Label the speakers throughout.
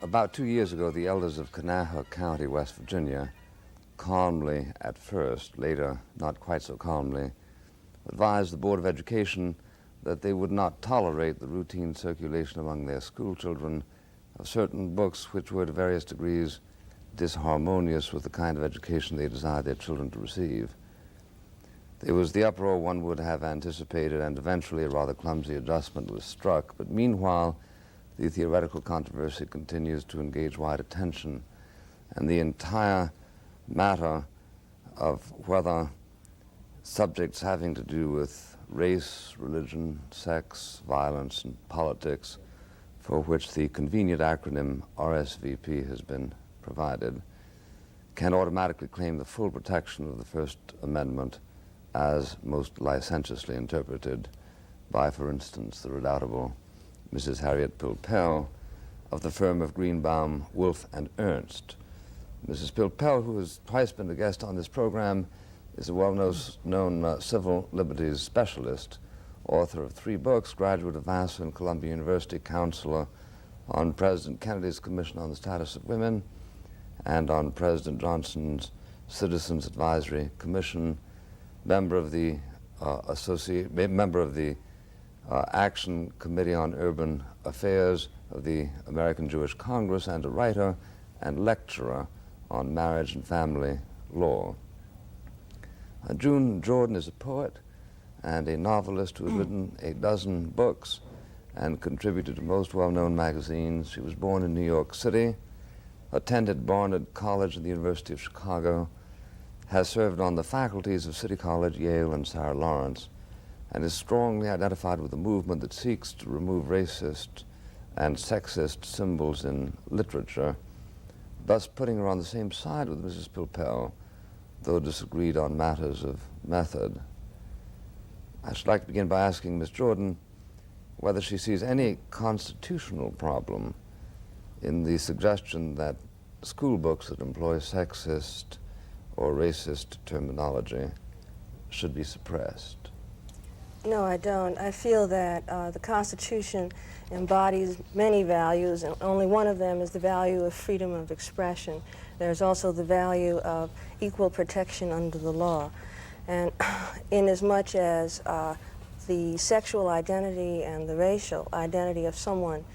Speaker 1: About 2 years ago, the elders of Kanawha County, West Virginia, calmly at first, later not quite so calmly, advised the Board of Education that they would not tolerate the routine circulation among their school children of certain books which were to various degrees disharmonious with the kind of education they desired their children to receive. There was the uproar one would have anticipated, and eventually a rather clumsy adjustment was struck. But meanwhile, the theoretical controversy continues to engage wide attention, and the entire matter of whether subjects having to do with race, religion, sex, violence, and politics, for which the convenient acronym RSVP has been provided, can automatically claim the full protection of the First Amendment as most licentiously interpreted by, for instance, the redoubtable Mrs. Harriet Pilpel of the firm of Greenbaum, Wolfe, and Ernst. Mrs. Pilpel, who has twice been a guest on this program, is a well-known civil liberties specialist, author of 3 books, graduate of Vassar and Columbia University, counselor on President Kennedy's Commission on the Status of Women and on President Johnson's Citizens Advisory Commission, member of the Action Committee on Urban Affairs of the American Jewish Congress, and a writer and lecturer on marriage and family law. June Jordan is a poet and a novelist who has written a dozen books and contributed to most well-known magazines. She was born in New York City, attended Barnard College and the University of Chicago, has served on the faculties of City College, Yale, and Sarah Lawrence, and is strongly identified with a movement that seeks to remove racist and sexist symbols in literature, thus putting her on the same side with Mrs. Pilpel, though disagreed on matters of method. I should like to begin by asking Ms. Jordan whether she sees any constitutional problem in the suggestion that school books that employ sexist or racist terminology should be suppressed.
Speaker 2: No, I don't. I feel that the Constitution embodies many values, and only one of them is the value of freedom of expression. There's also the value of equal protection under the law. And inasmuch as the sexual identity and the racial identity of someone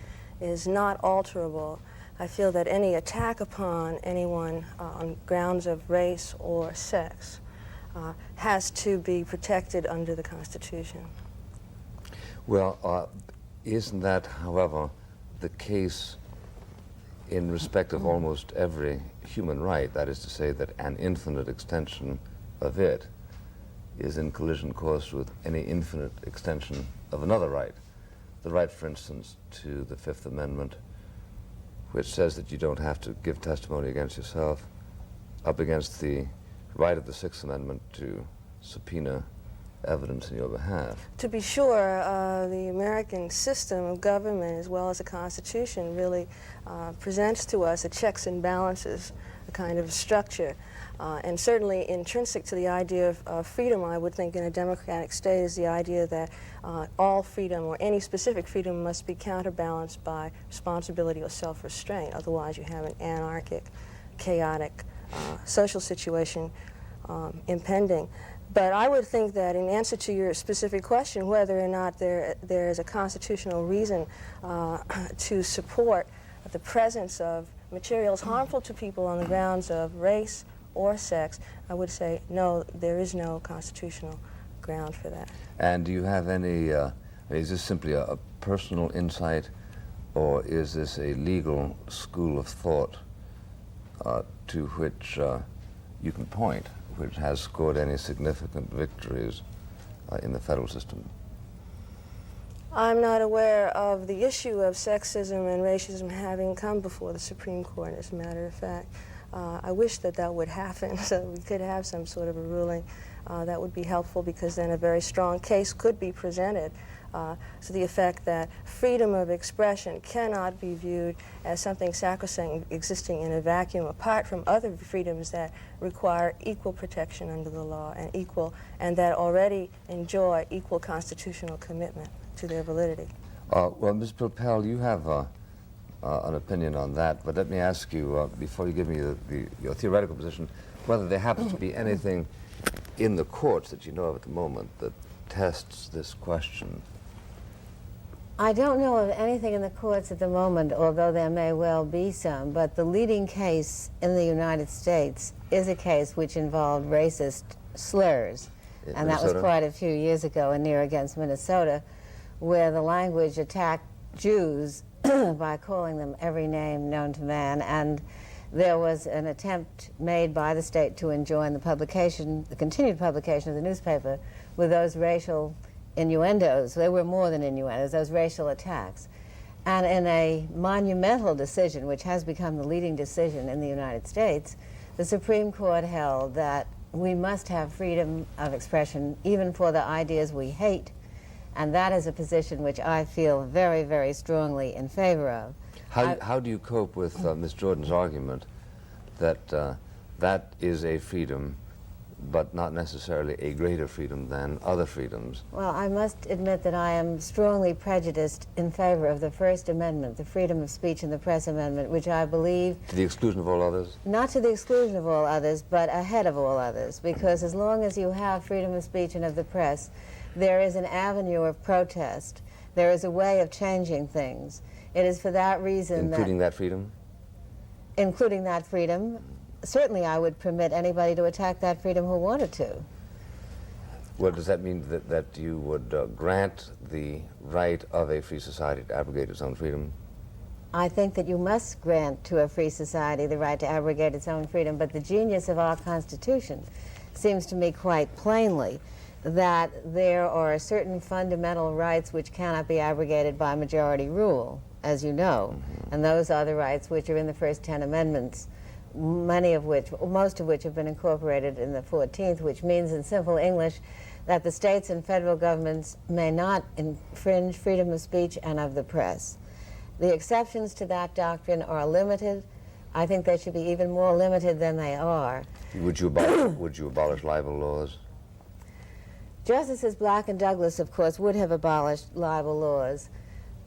Speaker 2: is not alterable, I feel that any attack upon anyone on grounds of race or sex has to be protected under the Constitution.
Speaker 1: Well, isn't that, however, the case in respect of almost every human right? That is to say that an infinite extension of it is in collision course with any infinite extension of another right. The right, for instance, to the Fifth Amendment, which says that you don't have to give testimony against yourself, up against the right of the Sixth Amendment to subpoena evidence in your behalf.
Speaker 2: To be sure, the American system of government, as well as the Constitution, really presents to us a checks and balances, a kind of structure. And certainly intrinsic to the idea of freedom, I would think, in a democratic state is the idea that all freedom, or any specific freedom, must be counterbalanced by responsibility or self-restraint. Otherwise, you have an anarchic, chaotic social situation impending. But I would think that in answer to your specific question, whether or not there is a constitutional reason to support the presence of materials harmful to people on the grounds of race or sex, I would say no, there is no constitutional ground for that.
Speaker 1: And do you have any, is this simply a personal insight, or is this a legal school of thought to which you can point, which has scored any significant victories in the federal system?
Speaker 2: I'm not aware of the issue of sexism and racism having come before the Supreme Court, as a matter of fact. I wish that that would happen, so we could have some sort of a ruling that would be helpful, because then a very strong case could be presented to the effect that freedom of expression cannot be viewed as something sacrosanct existing in a vacuum apart from other freedoms that require equal protection under the law and that already enjoy equal constitutional commitment to their validity.
Speaker 1: Well, Ms. Pilpel, you have an opinion on that, but let me ask you, before you give me your theoretical position, whether there happens to be anything in the courts that you know of at the moment that tests this question.
Speaker 3: I don't know of anything in the courts at the moment, although there may well be some, but the leading case in the United States is a case which involved racist slurs. And that was quite a few years ago in Near against Minnesota, where the language attacked Jews by calling them every name known to man, and there was an attempt made by the state to enjoin the publication, the continued publication of the newspaper with those racial innuendos. They were more than innuendos, those racial attacks. And in a monumental decision, which has become the leading decision in the United States, the Supreme Court held that we must have freedom of expression even for the ideas we hate. And that is a position which I feel very, very strongly in favor of.
Speaker 1: How do you cope with Ms. Jordan's argument that that is a freedom, but not necessarily a greater freedom than other freedoms?
Speaker 3: Well, I must admit that I am strongly prejudiced in favor of the First Amendment, the Freedom of Speech and the Press Amendment, which I believe...
Speaker 1: To the exclusion of all others?
Speaker 3: Not to the exclusion of all others, but ahead of all others, because as long as you have freedom of speech and of the press, there is an avenue of protest. There is a way of changing things. It is for that reason
Speaker 1: Including that freedom?
Speaker 3: Including that freedom. Certainly I would permit anybody to attack that freedom who wanted to.
Speaker 1: Well, does that mean that you would grant the right of a free society to abrogate its own freedom?
Speaker 3: I think that you must grant to a free society the right to abrogate its own freedom, but the genius of our Constitution seems to me quite plainly that there are certain fundamental rights which cannot be abrogated by majority rule, as you know, and those are the rights which are in the first 10 amendments, most of which have been incorporated in the 14th, which means in simple English that the states and federal governments may not infringe freedom of speech and of the press. The exceptions to that doctrine are limited. I think they should be even more limited than they are.
Speaker 1: Would you abolish libel laws?
Speaker 3: Justices Black and Douglas, of course, would have abolished libel laws.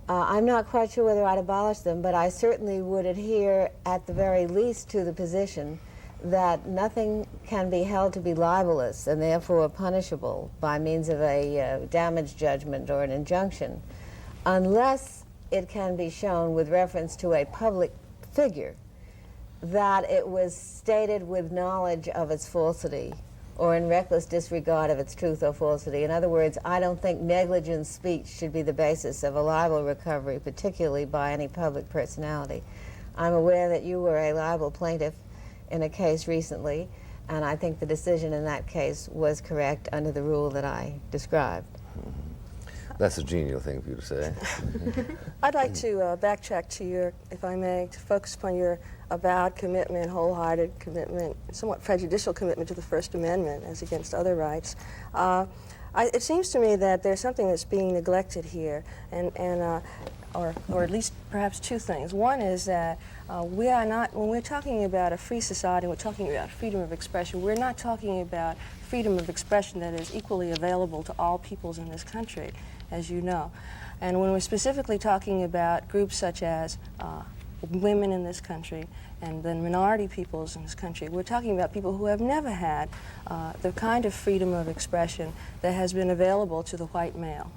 Speaker 3: I'm not quite sure whether I'd abolish them, but I certainly would adhere at the very least to the position that nothing can be held to be libelous and therefore punishable by means of a damage judgment or an injunction unless it can be shown with reference to a public figure that it was stated with knowledge of its falsity or in reckless disregard of its truth or falsity. In other words, I don't think negligent speech should be the basis of a libel recovery, particularly by any public personality. I'm aware that you were a libel plaintiff in a case recently, and I think the decision in that case was correct under the rule that I described.
Speaker 1: That's a genial thing for you to say.
Speaker 2: I'd like to backtrack to your, if I may, to focus upon your avowed commitment, wholehearted commitment, somewhat prejudicial commitment to the First Amendment as against other rights. It seems to me that there's something that's being neglected here, or at least perhaps two things. One is that we are not, when we're talking about a free society, we're talking about freedom of expression, we're not talking about freedom of expression that is equally available to all peoples in this country, as you know. And when we're specifically talking about groups such as women in this country and then minority peoples in this country, we're talking about people who have never had the kind of freedom of expression that has been available to the white male.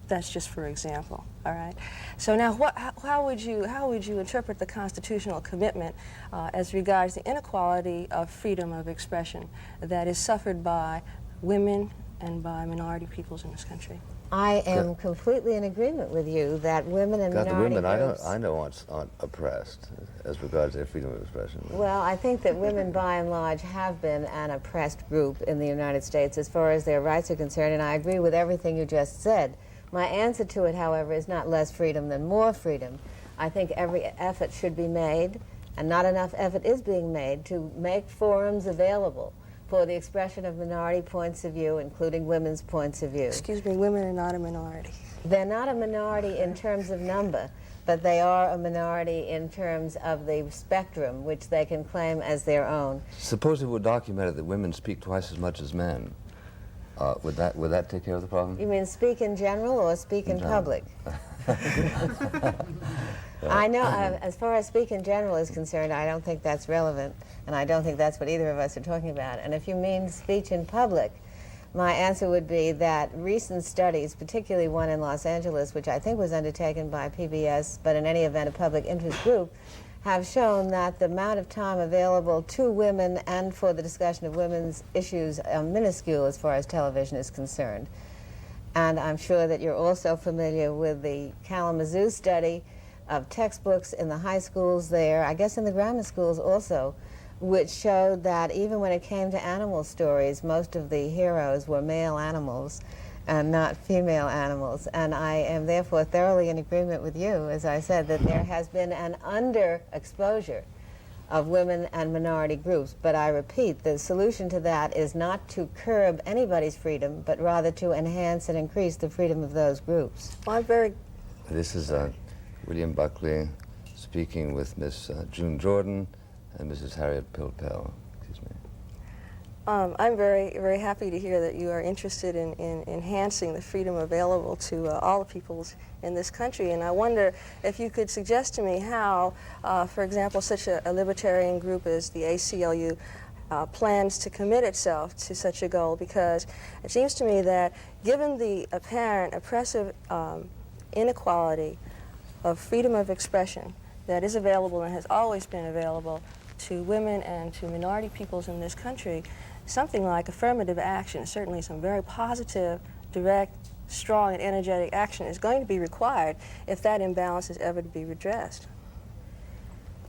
Speaker 2: That's just for example, all right? So now how would you interpret the constitutional commitment as regards the inequality of freedom of expression that is suffered by women and by minority peoples in this country?
Speaker 3: I am completely in agreement with you that women and minority
Speaker 1: the women
Speaker 3: groups...
Speaker 1: I know aren't oppressed as regards their freedom of expression.
Speaker 3: Well, I think that women by and large have been an oppressed group in the United States as far as their rights are concerned, and I agree with everything you just said. My answer to it, however, is not less freedom than more freedom. I think every effort should be made, and not enough effort is being made, to make forums available for the expression of minority points of view, including women's points of view.
Speaker 2: Excuse me, women are not a minority.
Speaker 3: They're not a minority in terms of number, but they are a minority in terms of the spectrum which they can claim as their own.
Speaker 1: Suppose it were documented that women speak twice as much as men Would that take care of the problem?
Speaker 3: You mean speak in general or speak in
Speaker 1: general.
Speaker 3: public? I know, as far as speak in general is concerned, I don't think that's relevant, and I don't think that's what either of us are talking about. And if you mean speech in public, my answer would be that recent studies, particularly one in Los Angeles, which I think was undertaken by PBS, but in any event a public interest group, have shown that the amount of time available to women and for the discussion of women's issues are minuscule as far as television is concerned. And I'm sure that you're also familiar with the Kalamazoo study of textbooks in the high schools there, I guess in the grammar schools also, which showed that even when it came to animal stories, most of the heroes were male animals and not female animals. And I am therefore thoroughly in agreement with you, as I said, that there has been an underexposure of women and minority groups. But I repeat, the solution to that is not to curb anybody's freedom, but rather to enhance and increase the freedom of those groups.
Speaker 2: Well, I'm
Speaker 1: This is William Buckley speaking with Miss June Jordan and Mrs. Harriet Pilpel. Excuse me.
Speaker 2: I'm very, very happy to hear that you are interested in enhancing the freedom available to all the peoples in this country. And I wonder if you could suggest to me how, for example, such a libertarian group as the ACLU plans to commit itself to such a goal, because it seems to me that given the apparent oppressive inequality of freedom of expression that is available and has always been available to women and to minority peoples in this country, something like affirmative action, certainly some very positive, direct, strong, and energetic action is going to be required if that imbalance is ever to be redressed.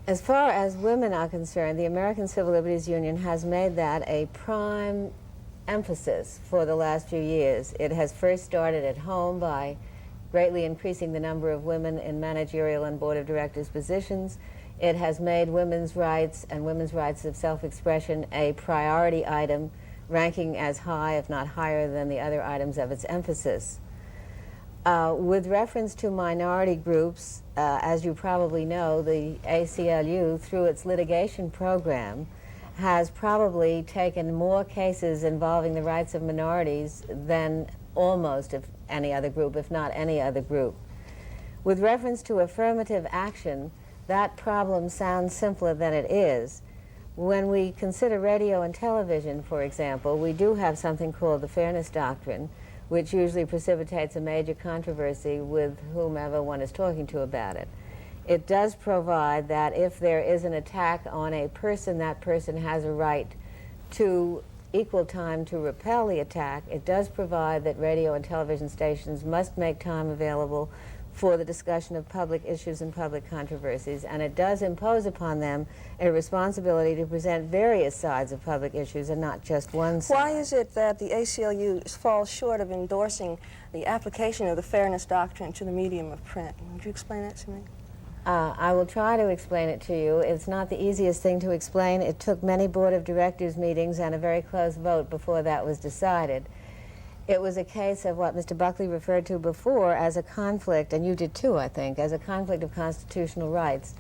Speaker 3: As far as women are concerned, the American Civil Liberties Union has made that a prime emphasis for the last few years. It has first started at home by greatly increasing the number of women in managerial and board of directors positions. It has made women's rights and women's rights of self-expression a priority item, ranking as high, if not higher, than the other items of its emphasis. With reference to minority groups, as you probably know, the ACLU, through its litigation program, has probably taken more cases involving the rights of minorities than almost any other group, if not any other group. With reference to affirmative action, that problem sounds simpler than it is. When we consider radio and television, for example, we do have something called the Fairness Doctrine, which usually precipitates a major controversy with whomever one is talking to about it. It does provide that if there is an attack on a person, that person has a right to equal time to repel the attack. It does provide that radio and television stations must make time available for the discussion of public issues and public controversies, and it does impose upon them a responsibility to present various sides of public issues and not just one side.
Speaker 2: Why is it that the ACLU falls short of endorsing the application of the Fairness Doctrine to the medium of print? Would you explain that to me?
Speaker 3: I will try to explain it to you. It's not the easiest thing to explain. It took many board of directors meetings and a very close vote before that was decided. It was a case of what Mr. Buckley referred to before as a conflict, and you did too, I think, as a conflict of constitutional rights.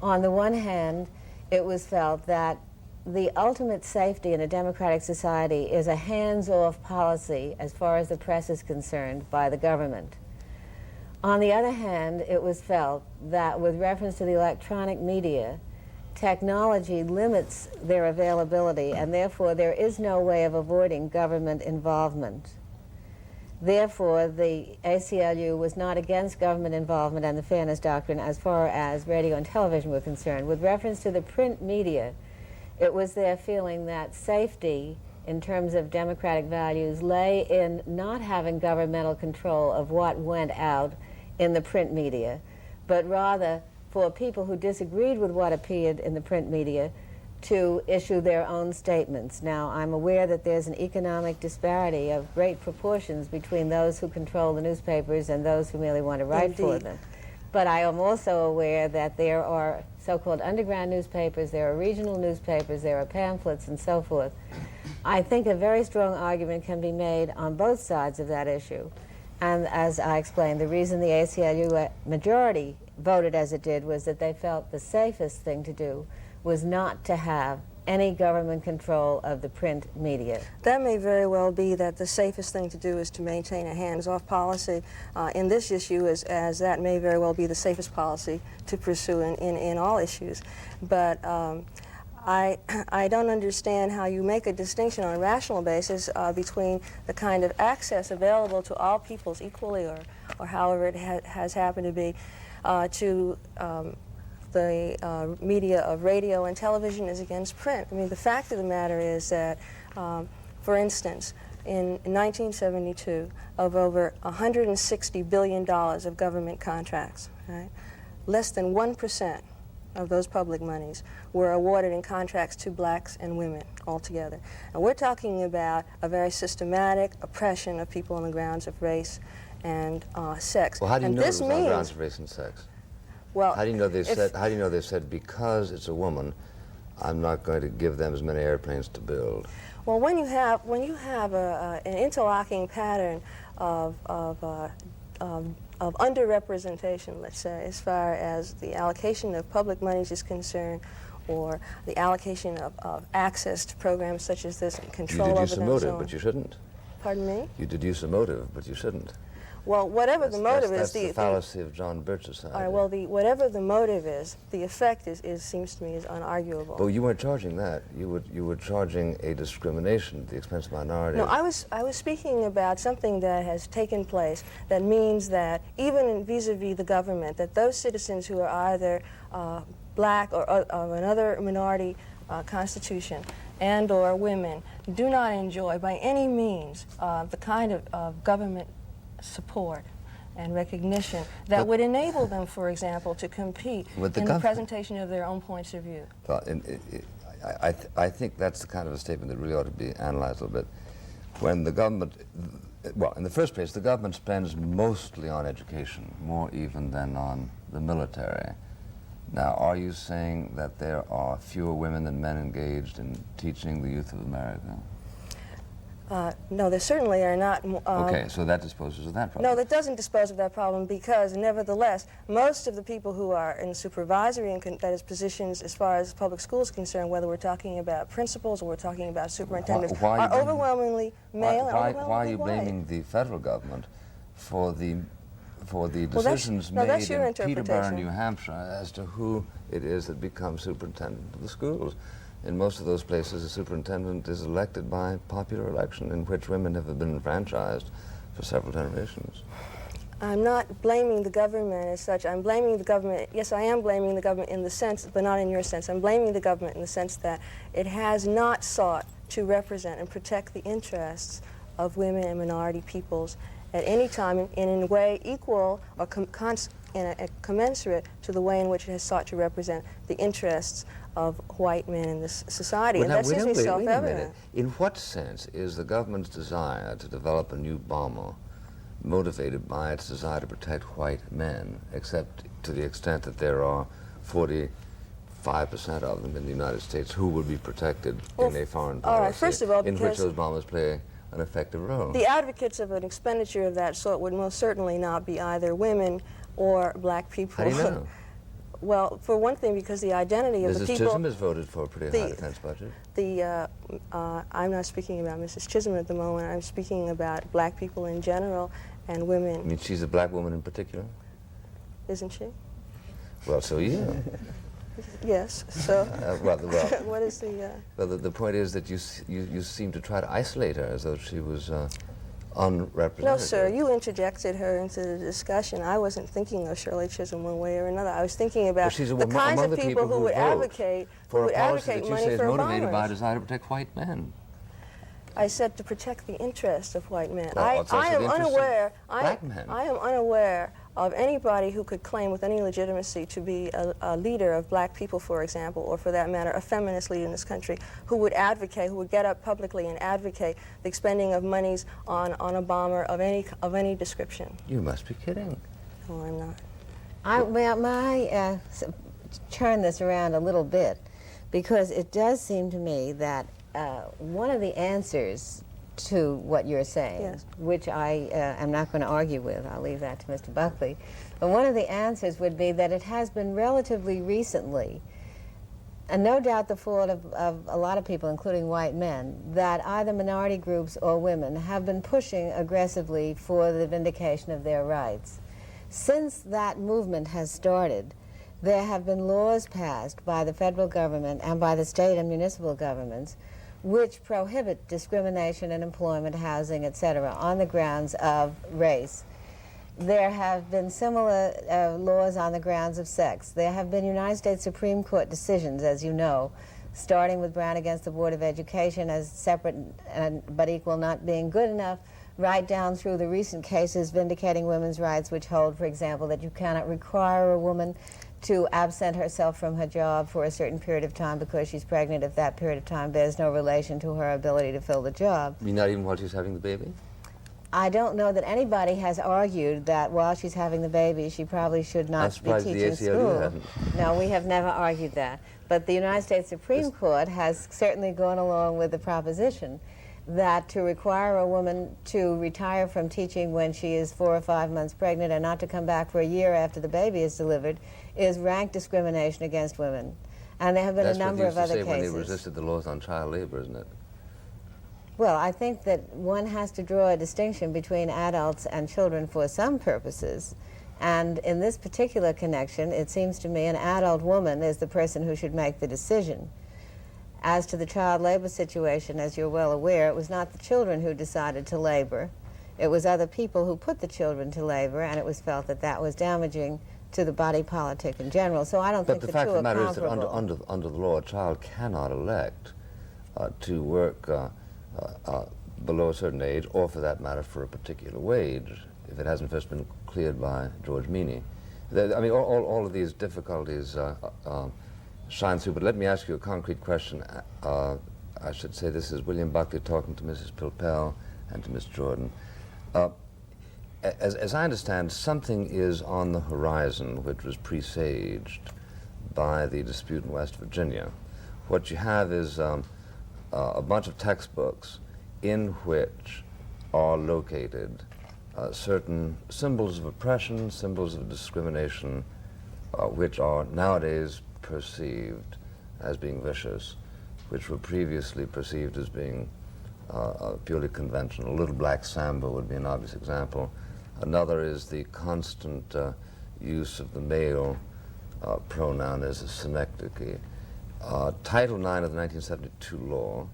Speaker 3: On the one hand, it was felt that the ultimate safety in a democratic society is a hands-off policy as far as the press is concerned by the government. On the other hand, it was felt that with reference to the electronic media, technology limits their availability, and therefore there is no way of avoiding government involvement. Therefore, the ACLU was not against government involvement and the Fairness Doctrine as far as radio and television were concerned. With reference to the print media, it was their feeling that safety in terms of democratic values lay in not having governmental control of what went out in the print media, but rather for people who disagreed with what appeared in the print media to issue their own statements. Now, I'm aware that there's an economic disparity of great proportions between those who control the newspapers and those who merely want to write for them. But I am also aware that there are so-called underground newspapers, there are regional newspapers, there are pamphlets, and so forth. I think a very strong argument can be made on both sides of that issue. And as I explained, the reason the ACLU majority voted as it did was that they felt the safest thing to do was not to have any government control of the print media?
Speaker 2: That may very well be that the safest thing to do is to maintain a hands-off policy in this issue, as that may very well be the safest policy to pursue in all issues. But I don't understand how you make a distinction on a rational basis between the kind of access available to all peoples equally, or however it has happened to be, to the media of radio and television as against print. I mean, the fact of the matter is that, for instance, in 1972, of over $160 billion of government contracts, right, less than 1% of those public monies were awarded in contracts to blacks and women altogether. And we're talking about a very systematic oppression of people on the grounds of race and sex.
Speaker 1: Well, how do you
Speaker 2: and
Speaker 1: know
Speaker 2: this
Speaker 1: it was on
Speaker 2: means,
Speaker 1: grounds of race and sex?
Speaker 2: well,
Speaker 1: How do you know they said? How do you know they said because it's a woman, I'm not going to give them as many airplanes to build?
Speaker 2: well, when you have an interlocking pattern of underrepresentation, let's say, as far as the allocation of public monies is concerned, or the allocation of access to programs such as this and control
Speaker 1: You
Speaker 2: over
Speaker 1: deduce a
Speaker 2: them.
Speaker 1: motive, but you shouldn't.
Speaker 2: Pardon me?
Speaker 1: You deduce a motive, but you shouldn't.
Speaker 2: Well, whatever the motive
Speaker 1: that's
Speaker 2: is,
Speaker 1: the fallacy of John Birch's side.
Speaker 2: all right, well, whatever the motive is, the effect seems to me is unarguable.
Speaker 1: But you weren't charging that. You were charging a discrimination at the expense of minorities.
Speaker 2: No, I was speaking about something that has taken place that means that even vis-a-vis the government, that those citizens who are either black or of another minority constitution and or women do not enjoy by any means the kind of government support and recognition that would enable them, for example, to compete in the presentation of their own points of view.
Speaker 1: Well, I think that's the kind of a statement that really ought to be analyzed a little bit. When the government, well, in the first place, the government spends mostly on education, more even than on the military. Now, are you saying that there are fewer women than men engaged in teaching the youth of America?
Speaker 2: No, there certainly are not.
Speaker 1: Okay, so that disposes of that problem.
Speaker 2: No, that doesn't dispose of that problem, because nevertheless, most of the people who are in supervisory and that is positions as far as public schools are concerned, whether we're talking about principals or we're talking about superintendents, are overwhelmingly male and overwhelmingly
Speaker 1: Why are you
Speaker 2: white.
Speaker 1: blaming the federal government for the decisions made in Peterborough, New Hampshire, as to who it is that becomes superintendent of the schools? In most of those places, the superintendent is elected by popular election, in which women have been enfranchised for several generations.
Speaker 2: I'm not blaming the government as such. I'm blaming the government. Yes, I am blaming the government in the sense, but not in your sense. I'm blaming the government in the sense that it has not sought to represent and protect the interests of women and minority peoples at any time in a way equal or commensurate to the way in which it has sought to represent the interests of white men in this society. And that seems to be self-evident.
Speaker 1: In what sense is the government's desire to develop a new bomber motivated by its desire to protect white men, except to the extent that there are 45% of them in the United States who would be protected in a foreign policy,
Speaker 2: all right, first of all,
Speaker 1: in which those bombers play an effective role?
Speaker 2: The advocates of an expenditure of that sort would most certainly not be either women or black people.
Speaker 1: How do you know?
Speaker 2: Well, for one thing, because the identity of the people...
Speaker 1: Mrs. Chisholm has voted for a pretty high defense budget.
Speaker 2: I'm not speaking about Mrs. Chisholm at the moment. I'm speaking about black people in general and women.
Speaker 1: I mean, she's a black woman in particular?
Speaker 2: Isn't she?
Speaker 1: Well, so yeah.
Speaker 2: Yes, so...
Speaker 1: well,
Speaker 2: what is the...
Speaker 1: Well, the point is that you seem to try to isolate her as though she was unrepresentative.
Speaker 2: No, sir, you interjected her into the discussion. I wasn't thinking of Shirley Chisholm one way or another. I was thinking about the kinds of people who would advocate money for a bomber.
Speaker 1: For a policy that you say is motivated by a desire to protect white men.
Speaker 2: I said to protect the interests of white men.
Speaker 1: Well,
Speaker 2: I am unaware.
Speaker 1: Black men.
Speaker 2: I am unaware of anybody who could claim with any legitimacy to be a leader of black people, for example, or for that matter, a feminist leader in this country, who would advocate, who would get up publicly and advocate the expending of monies on a bomber of any description.
Speaker 1: You must be kidding.
Speaker 2: No, I'm not.
Speaker 3: Turn this around a little bit, because it does seem to me that one of the answers to what you're saying,
Speaker 2: yes,
Speaker 3: which I am not going to argue with, I'll leave that to Mr. Buckley, but one of the answers would be that it has been relatively recently no doubt the fault of a lot of people, including white men, that either minority groups or women have been pushing aggressively for the vindication of their rights. Since that movement has started, there have been laws passed by the federal government and by the state and municipal governments which prohibit discrimination in employment, housing, etc., on the grounds of race. There have been similar laws on the grounds of sex. There have been United States Supreme Court decisions, as you know, starting with Brown against the Board of Education as separate but equal not being good enough, right down through the recent cases vindicating women's rights, which hold, for example, that you cannot require a woman to absent herself from her job for a certain period of time because she's pregnant if that period of time bears no relation to her ability to fill the job.
Speaker 1: You mean not even while she's having the baby?
Speaker 3: I don't know that anybody has argued that while she's having the baby, she probably should not be teaching school. No, we have never argued that. But the United States Supreme Court has certainly gone along with the proposition that to require a woman to retire from teaching when she is 4 or 5 months pregnant and not to come back for a year after the baby is delivered is rank discrimination against women. And there have been a number of other cases. That's what they used to say when they resisted
Speaker 1: the laws on child labor, isn't it?
Speaker 3: Well, I think that one has to draw a distinction between adults and children for some purposes. And in this particular connection, it seems to me an adult woman is the person who should make the decision. As to the child labor situation, as you're well aware, it was not the children who decided to labor. It was other people who put the children to labor, and it was felt that that was damaging to the body politic in general. So I don't think the two are comparable. But the fact of the matter is
Speaker 1: that under the law, a child cannot elect to work below a certain age, or for that matter, for a particular wage, if it hasn't first been cleared by George Meany. I mean, all of these difficulties shine through, but let me ask you a concrete question. I should say this is William Buckley talking to Mrs. Pilpel and to Miss Jordan. As I understand, something is on the horizon which was presaged by the dispute in West Virginia. What you have is a bunch of textbooks in which are located certain symbols of oppression, symbols of discrimination, which are nowadays perceived as being vicious, which were previously perceived as being purely conventional. Little Black Sambo would be an obvious example. Another is the constant use of the male pronoun as a synecdoche. Title IX of the 1972 law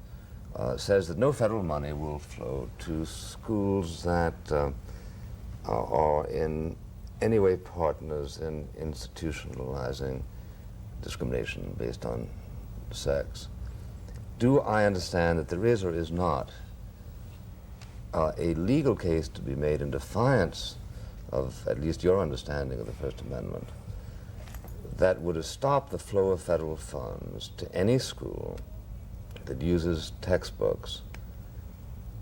Speaker 1: says that no federal money will flow to schools that are in any way partners in institutionalizing discrimination based on sex. Do I understand that there is or is not a legal case to be made in defiance of at least your understanding of the First Amendment that would stop the flow of federal funds to any school that uses textbooks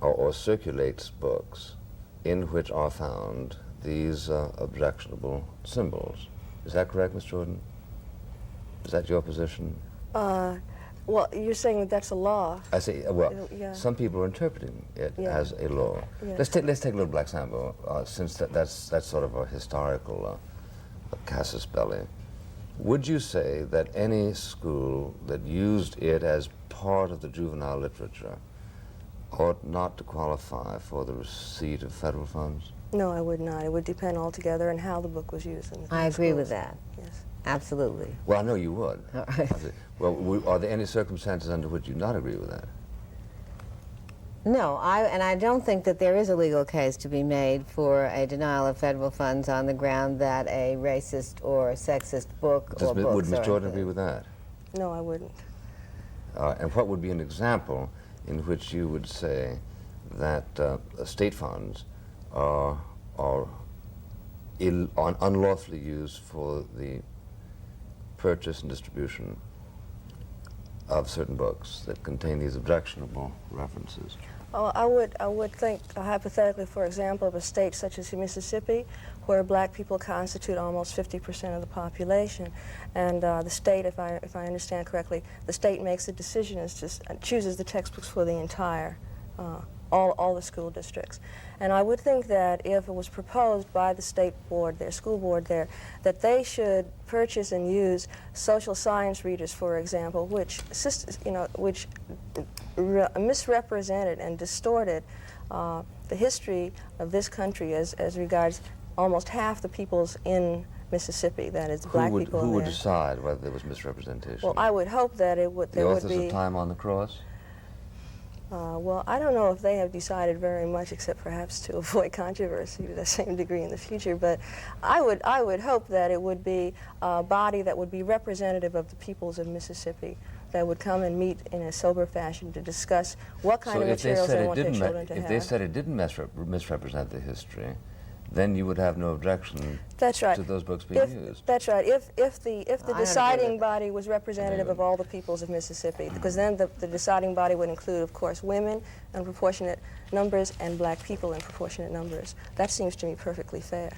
Speaker 1: or circulates books in which are found these objectionable symbols? Is that correct, Ms. Jordan? Is that your position?
Speaker 2: Well, you're saying that that's a law.
Speaker 1: I say, well, yeah. Some people are interpreting it as a law. Yeah. Let's take Little Black Sambo, since that's sort of a historical casus belli. Would you say that any school that used it as part of the juvenile literature ought not to qualify for the receipt of federal funds?
Speaker 2: No, I would not. It would depend altogether on how the book was used.
Speaker 3: I agree with that. Yes. Absolutely.
Speaker 1: Well, I know you would. All right. Well, are there any circumstances under which you not agree with that?
Speaker 3: No, and I don't think that there is a legal case to be made for a denial of federal funds on the ground that a racist or sexist book or books
Speaker 1: would Ms. Jordan agree with that?
Speaker 2: No, I wouldn't.
Speaker 1: And what would be an example in which you would say that state funds are unlawfully used for the purchase and distribution of certain books that contain these objectionable references?
Speaker 2: Oh, I would think, hypothetically, for example, of a state such as Mississippi, where black people constitute almost 50% of the population, and the state, if I understand correctly, the state makes a decision as to chooses the textbooks for the entire all the school districts. And I would think that if it was proposed by the state board, their school board there, that they should purchase and use social science readers, for example, which misrepresented and distorted the history of this country as regards almost half the peoples in Mississippi, that is, black people.
Speaker 1: Who would decide whether there was misrepresentation?
Speaker 2: Well, I would hope that it would.
Speaker 1: The authors of Time on the Cross?
Speaker 2: Well, I don't know if they have decided very much, except perhaps to avoid controversy to the same degree in the future. But I would hope that it would be a body that would be representative of the peoples of Mississippi, that would come and meet in a sober fashion to discuss what kind of materials they want their children to have.
Speaker 1: If they said it didn't misrepresent the history, then you would have no objection to those books being used.
Speaker 2: That's right. If the deciding body was representative of all the peoples of Mississippi, because then the deciding body would include, of course, women in proportionate numbers and black people in proportionate numbers. That seems to me perfectly fair.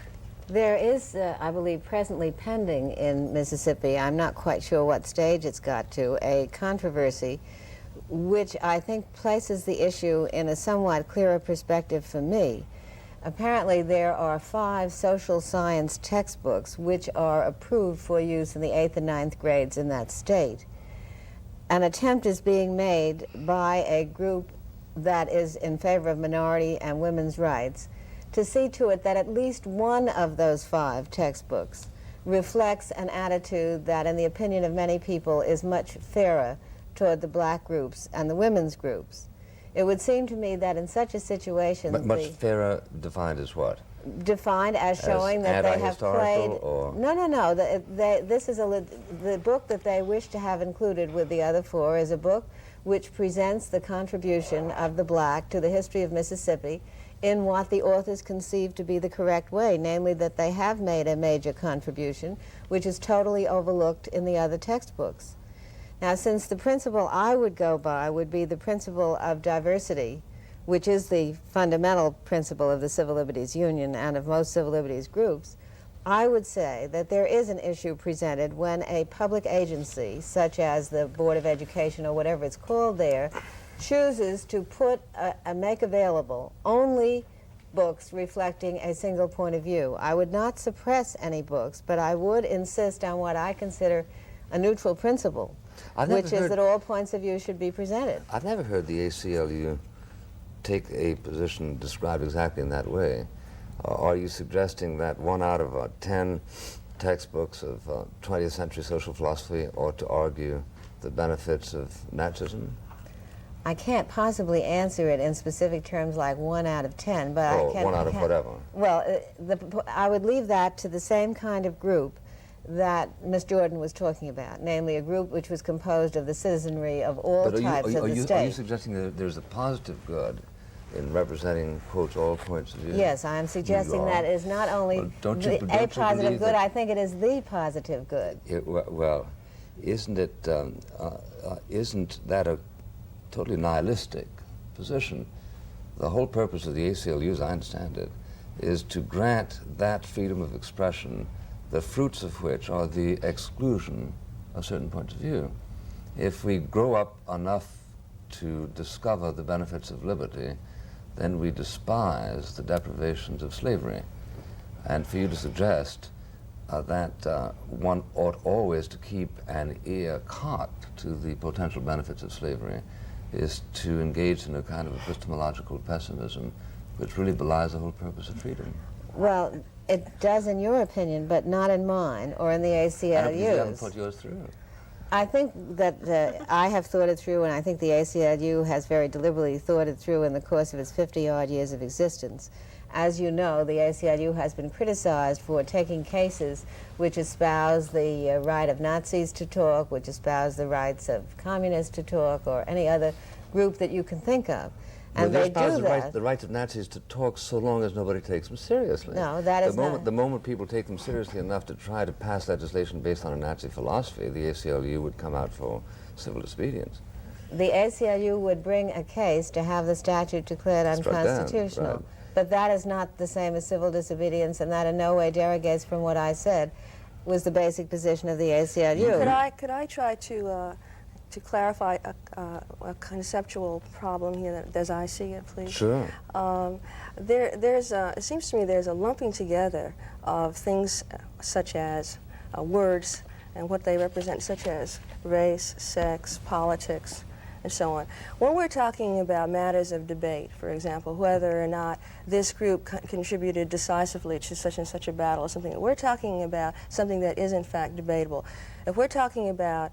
Speaker 3: There is, I believe, presently pending in Mississippi, I'm not quite sure what stage it's got to, a controversy which I think places the issue in a somewhat clearer perspective for me. Apparently there are 5 social science textbooks which are approved for use in the 8th and 9th grades in that state. An attempt is being made by a group that is in favor of minority and women's rights to see to it that at least one of those 5 textbooks reflects an attitude that, in the opinion of many people, is much fairer toward the black groups and the women's groups. It would seem to me that in such a situation...
Speaker 1: But much fairer defined as what?
Speaker 3: Defined as showing that they have played...
Speaker 1: Or?
Speaker 3: No. This is the book that they wish to have included with the other 4 is a book which presents the contribution of the black to the history of Mississippi in what the authors conceive to be the correct way, namely that they have made a major contribution which is totally overlooked in the other textbooks. Now, since the principle I would go by would be the principle of diversity, which is the fundamental principle of the Civil Liberties Union and of most civil liberties groups, I would say that there is an issue presented when a public agency, such as the Board of Education or whatever it's called there, chooses to make available only books reflecting a single point of view. I would not suppress any books, but I would insist on what I consider a neutral principle, which is that all points of view should be presented.
Speaker 1: I've never heard the ACLU take a position described exactly in that way. Are you suggesting that 1 out of 10 textbooks of 20th century social philosophy ought to argue the benefits of Nazism?
Speaker 3: I can't possibly answer it in specific terms like 1 out of 10, but I can...
Speaker 1: 1 out of whatever.
Speaker 3: Well, I would leave that to the same kind of group that Ms. Jordan was talking about, namely a group which was composed of the citizenry of all types of the state.
Speaker 1: Are you suggesting that there's a positive good in representing, quote, all points of view?
Speaker 3: Yes, I am suggesting that it is not only a positive good, I think it is the positive good.
Speaker 1: Well, isn't that a totally nihilistic position? The whole purpose of the ACLU, as I understand it, is to grant that freedom of expression, the fruits of which are the exclusion of certain points of view. If we grow up enough to discover the benefits of liberty, then we despise the deprivations of slavery. And for you to suggest that one ought always to keep an ear cocked to the potential benefits of slavery is to engage in a kind of epistemological pessimism which really belies the whole purpose of freedom.
Speaker 3: Well, it does in your opinion, but not in mine or in the ACLU's.
Speaker 1: You haven't thought yours through.
Speaker 3: I think that I have thought it through, and I think the ACLU has very deliberately thought it through in the course of its 50-odd years of existence. As you know, the ACLU has been criticized for taking cases which espouse the right of Nazis to talk, which espouse the rights of communists to talk, or any other group that you can think of. And they do that.
Speaker 1: The rights of Nazis to talk so long as nobody takes them seriously.
Speaker 3: No, that is not.
Speaker 1: The moment people take them seriously enough to try to pass legislation based on a Nazi philosophy, the ACLU would come out for civil disobedience.
Speaker 3: The ACLU would bring a case to have the statute declared unconstitutional.
Speaker 1: Right.
Speaker 3: But that is not the same as civil disobedience, and that in no way derogates from what I said was the basic position of the ACLU.
Speaker 2: Could I try to to clarify a conceptual problem here, as I see it, please.
Speaker 1: Sure.
Speaker 2: It seems to me there's a lumping together of things such as words and what they represent, such as race, sex, politics, and so on. When we're talking about matters of debate, for example, whether or not this group contributed decisively to such and such a battle or something, we're talking about something that is in fact debatable. If we're talking about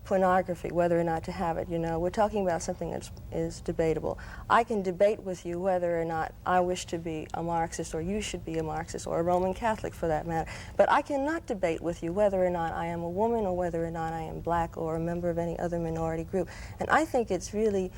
Speaker 2: pornography, whether or not to have it, we're talking about something that is debatable. I can debate with you whether or not I wish to be a Marxist or you should be a Marxist or a Roman Catholic for that matter. But I cannot debate with you whether or not I am a woman or whether or not I am black or a member of any other minority group. And I think it's really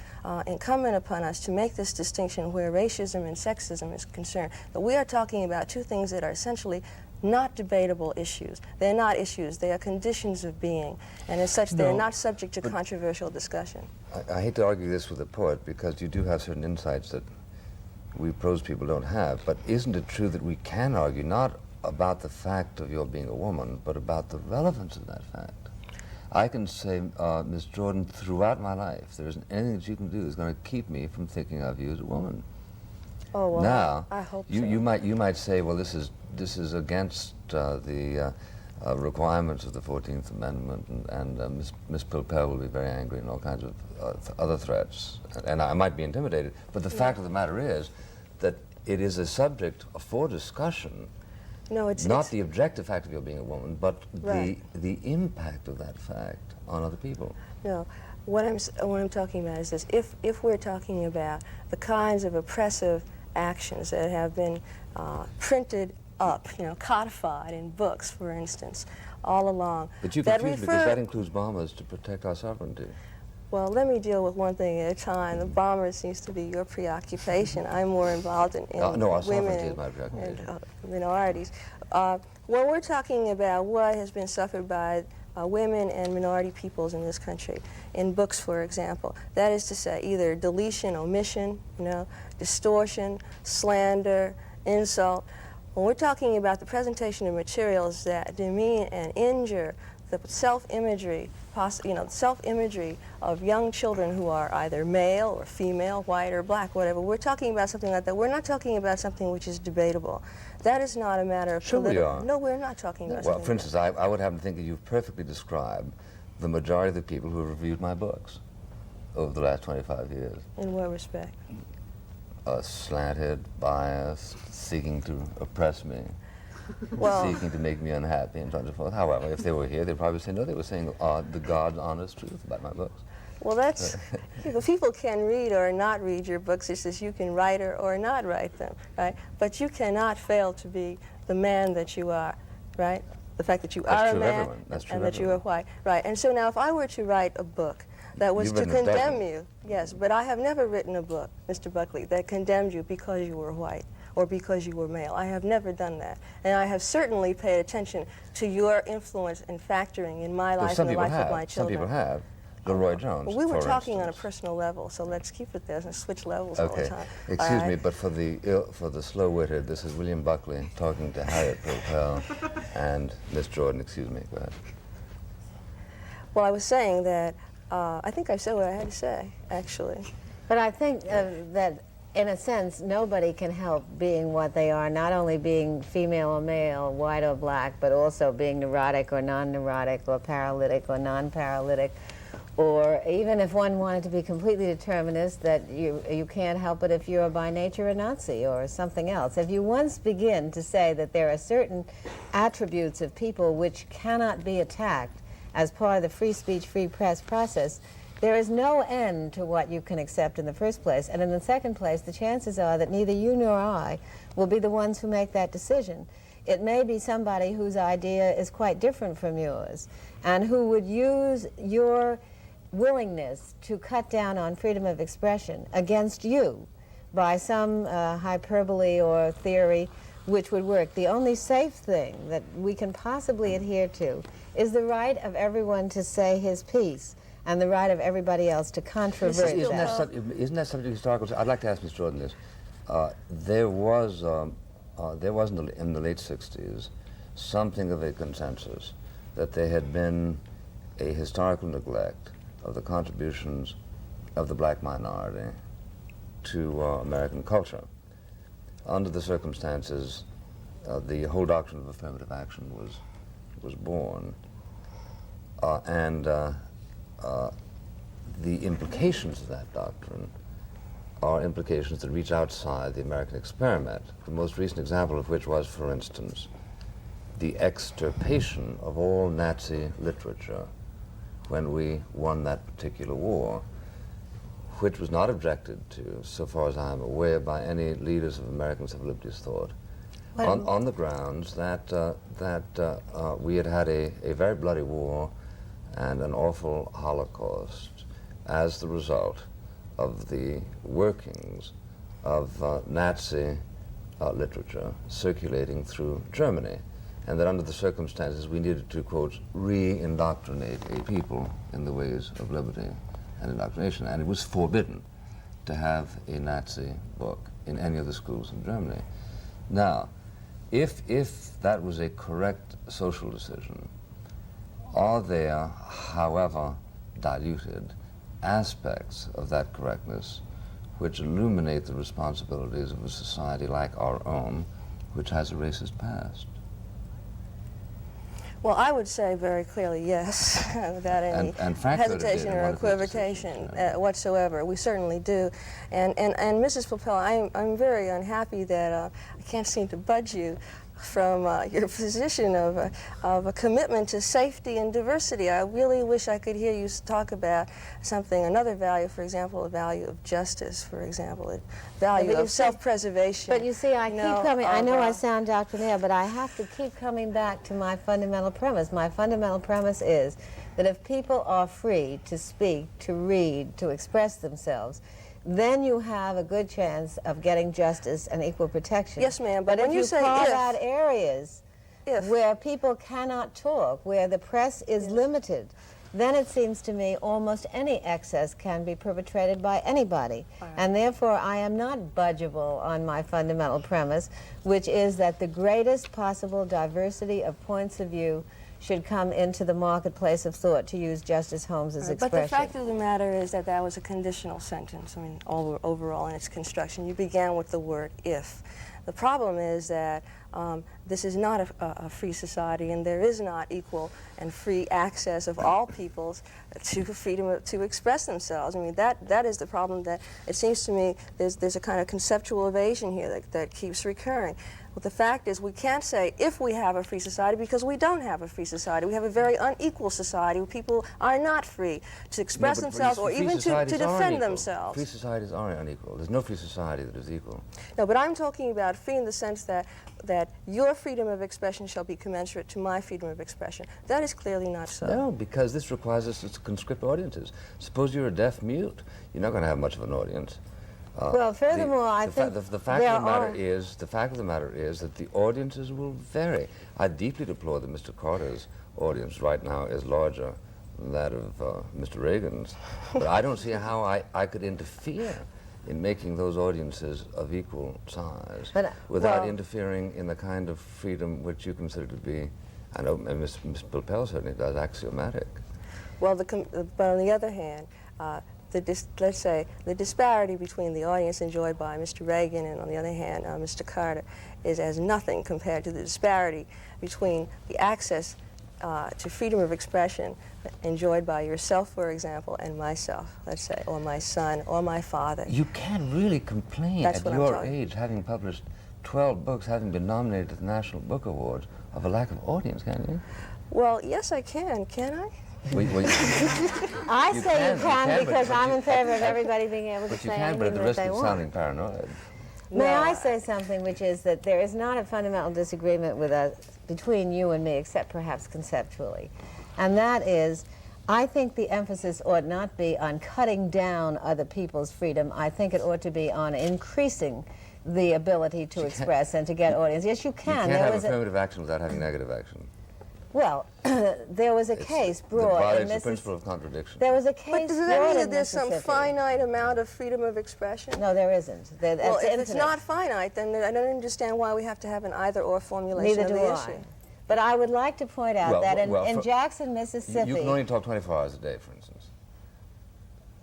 Speaker 2: incumbent upon us to make this distinction where racism and sexism is concerned. That we are talking about two things that are essentially not debatable issues. They're not issues, they are conditions of being. And as such, they're not subject to controversial discussion.
Speaker 1: I hate to argue this with a poet because you do have certain insights that we prose people don't have, but isn't it true that we can argue not about the fact of your being a woman, but about the relevance of that fact? I can say, Miss Jordan, throughout my life, there isn't anything that you can do that's going to keep me from thinking of you as a woman.
Speaker 2: Oh, well,
Speaker 1: now,
Speaker 2: I hope
Speaker 1: you,
Speaker 2: so.
Speaker 1: you might say, well, this is against the requirements of the 14th Amendment, and Miss Pilpel will be very angry and all kinds of other threats, and I might be intimidated. But the fact of the matter is that it is a subject for discussion.
Speaker 2: No, it's
Speaker 1: not the objective fact of your being a woman, but
Speaker 2: right.
Speaker 1: the impact of that fact on other people.
Speaker 2: No. What I'm talking about is this. If we're talking about the kinds of oppressive actions that have been printed up, codified in books, for instance, all along.
Speaker 1: But you confuse because that includes bombers to protect our sovereignty.
Speaker 2: Well, let me deal with one thing at a time. The bomber seems to be your preoccupation. I'm more involved in
Speaker 1: no, our
Speaker 2: women
Speaker 1: sovereignty is my preoccupation.
Speaker 2: and minorities. When we're talking about what has been suffered by women and minority peoples in this country, in books, for example, that is to say either deletion, omission, distortion, slander, insult. When we're talking about the presentation of materials that demean and injure the self-imagery, self-imagery of young children who are either male or female, white or black, whatever, we're talking about something like that. We're not talking about something which is debatable. That is not a matter of
Speaker 1: Sure we are.
Speaker 2: No, we're not talking about
Speaker 1: Well, for instance, I would happen to think that you've perfectly described the majority of the people who have reviewed my books over the last 25 years.
Speaker 2: In what respect?
Speaker 1: Slanted, biased, seeking to oppress me, seeking to make me unhappy, and so on and so forth. However, if they were here, they'd probably say, no, they were saying the God's honest truth about my books.
Speaker 2: Well, that's, people can read or not read your books. It's just you can write or not write them, right? But you cannot fail to be the man that you are, right? The fact that you are a man and that you are white, right? And so now if I were to write a book that was to condemn you, yes, but I have never written a book, Mr. Buckley, that condemned you because you were white or because you were male. I have never done that. And I have certainly paid attention to your influence and factoring in my life and the life of my children.
Speaker 1: Some people have. Leroy Jones,
Speaker 2: well, we were talking on a personal level, so let's keep it there and switch levels all the time.
Speaker 1: Excuse me, but for the slow-witted, this is William Buckley talking to Harriet Pilpel and Miss Jordan. Excuse me, go ahead.
Speaker 2: Well, I was saying that I think I said what I had to say, actually.
Speaker 3: But I think that, in a sense, nobody can help being what they are, not only being female or male, white or black, but also being neurotic or non-neurotic or paralytic or non-paralytic. Or even if one wanted to be completely determinist, that you can't help it if you're by nature a Nazi or something else. If you once begin to say that there are certain attributes of people which cannot be attacked as part of the free speech, free press process, there is no end to what you can accept in the first place. And in the second place, the chances are that neither you nor I will be the ones who make that decision. It may be somebody whose idea is quite different from yours and who would use your willingness to cut down on freedom of expression against you by some hyperbole or theory which would work. The only safe thing that we can possibly adhere to is the right of everyone to say his piece and the right of everybody else to controvert that.
Speaker 1: Isn't that subject historical? I'd like to ask Ms. Jordan this. There was in the late 60s something of a consensus that there had been a historical neglect of the contributions of the black minority to American culture. Under the circumstances, the whole doctrine of affirmative action was born, and the implications of that doctrine are implications that reach outside the American experiment, the most recent example of which was, for instance, the extirpation of all Nazi literature when we won that particular war, which was not objected to, so far as I am aware, by any leaders of American civil liberties thought, on the grounds that, we had had a very bloody war and an awful Holocaust as the result of the workings of Nazi literature circulating through Germany, and that under the circumstances we needed to, quote, re-indoctrinate a people in the ways of liberty and indoctrination, and it was forbidden to have a Nazi book in any of the schools in Germany. Now, if that was a correct social decision, are there, however diluted, aspects of that correctness which illuminate the responsibilities of a society like our own, which has a racist past?
Speaker 2: Well, I would say very clearly yes, without any hesitation or equivocation whatsoever. We certainly do. And Mrs. Pilpel, I'm very unhappy that I can't seem to budge you from your position of a commitment to safety and diversity. I really wish I could hear you talk about something, another value, for example, a value of justice, for example, a value of self-preservation.
Speaker 3: But you see, I keep coming, I know I sound doctrinaire, but I have to keep coming back to my fundamental premise. My fundamental premise is that if people are free to speak, to read, to express themselves, then you have a good chance of getting justice and equal protection.
Speaker 2: Yes, ma'am, but when
Speaker 3: if
Speaker 2: you say
Speaker 3: carve out areas where people cannot talk, where the press is limited, then it seems to me almost any excess can be perpetrated by anybody. Right. And therefore I am not budgeable on my fundamental premise, which is that the greatest possible diversity of points of view should come into the marketplace of thought, to use Justice Holmes's expression.
Speaker 2: But the fact of the matter is that that was a conditional sentence, I mean, overall in its construction. You began with the word if. The problem is that this is not a free society, and there is not equal and free access of all peoples to freedom to express themselves. I mean, that is the problem. That it seems to me there's a kind of conceptual evasion here that keeps recurring. Well, the fact is we can't say if we have a free society, because we don't have a free society. We have a very unequal society where people are not free to express themselves or even to defend themselves.
Speaker 1: Free societies are unequal. There's no free society that is equal.
Speaker 2: No, but I'm talking about free in the sense that your freedom of expression shall be commensurate to my freedom of expression. That is clearly not so.
Speaker 1: No, because this requires us to conscript audiences. Suppose you're a deaf mute. You're not going to have much of an audience.
Speaker 3: Well, furthermore, I think
Speaker 1: the fact of the matter is that the audiences will vary. I deeply deplore that Mr. Carter's audience right now is larger than that of Mr. Reagan's, but I don't see how I could interfere in making those audiences of equal size without interfering in the kind of freedom which you consider to be, I know Ms. Pilpel certainly does, axiomatic.
Speaker 2: Well, but on the other hand, let's say the disparity between the audience enjoyed by Mr. Reagan and, on the other hand, Mr. Carter is as nothing compared to the disparity between the access to freedom of expression enjoyed by yourself, for example, and myself, let's say, or my son, or my father.
Speaker 1: You can't really complain at your age, having published 12 books, having been nominated to the National Book Awards, of a lack of audience, can you?
Speaker 2: Well, yes, I can I?
Speaker 3: I say you can because I'm in favor of everybody being able to say anything that they want.
Speaker 1: But you can, but at the risk of sounding paranoid.
Speaker 3: May I say something, which is that there is not a fundamental disagreement between you and me, except perhaps conceptually. And that is, I think the emphasis ought not be on cutting down other people's freedom. I think it ought to be on increasing the ability to express and to get audience. Yes, you can.
Speaker 1: You can't have affirmative action without having negative action.
Speaker 3: Well, there was a case brought in
Speaker 1: the principle of contradiction.
Speaker 3: There was a case
Speaker 2: But does that mean that there's some finite amount of freedom of expression?
Speaker 3: No, there isn't.
Speaker 2: Well, if it's not finite, then I don't understand why we have to have an either-or formulation of the issue.
Speaker 3: But I would like to point out that in Jackson, Mississippi...
Speaker 1: You can only talk 24 hours a day, for instance.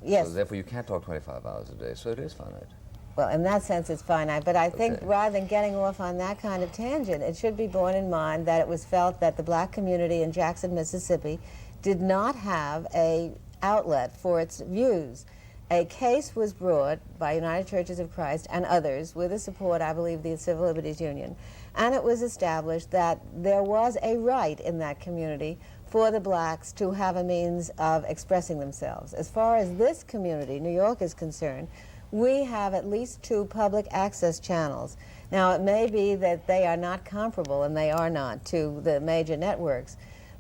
Speaker 3: Yes.
Speaker 1: So therefore you can't talk 25 hours a day, so it is finite.
Speaker 3: Well, in that sense, it's finite. But I think
Speaker 1: Okay.
Speaker 3: rather than getting off on that kind of tangent, it should be borne in mind that it was felt that the black community in Jackson, Mississippi, did not have a outlet for its views. A case was brought by United Churches of Christ and others with the support, I believe, the Civil Liberties Union, and it was established that there was a right in that community for the blacks to have a means of expressing themselves. As far as this community, New York, is concerned, we have at least 2 public access channels. Now, it may be that they are not comparable, and they are not, to the major networks.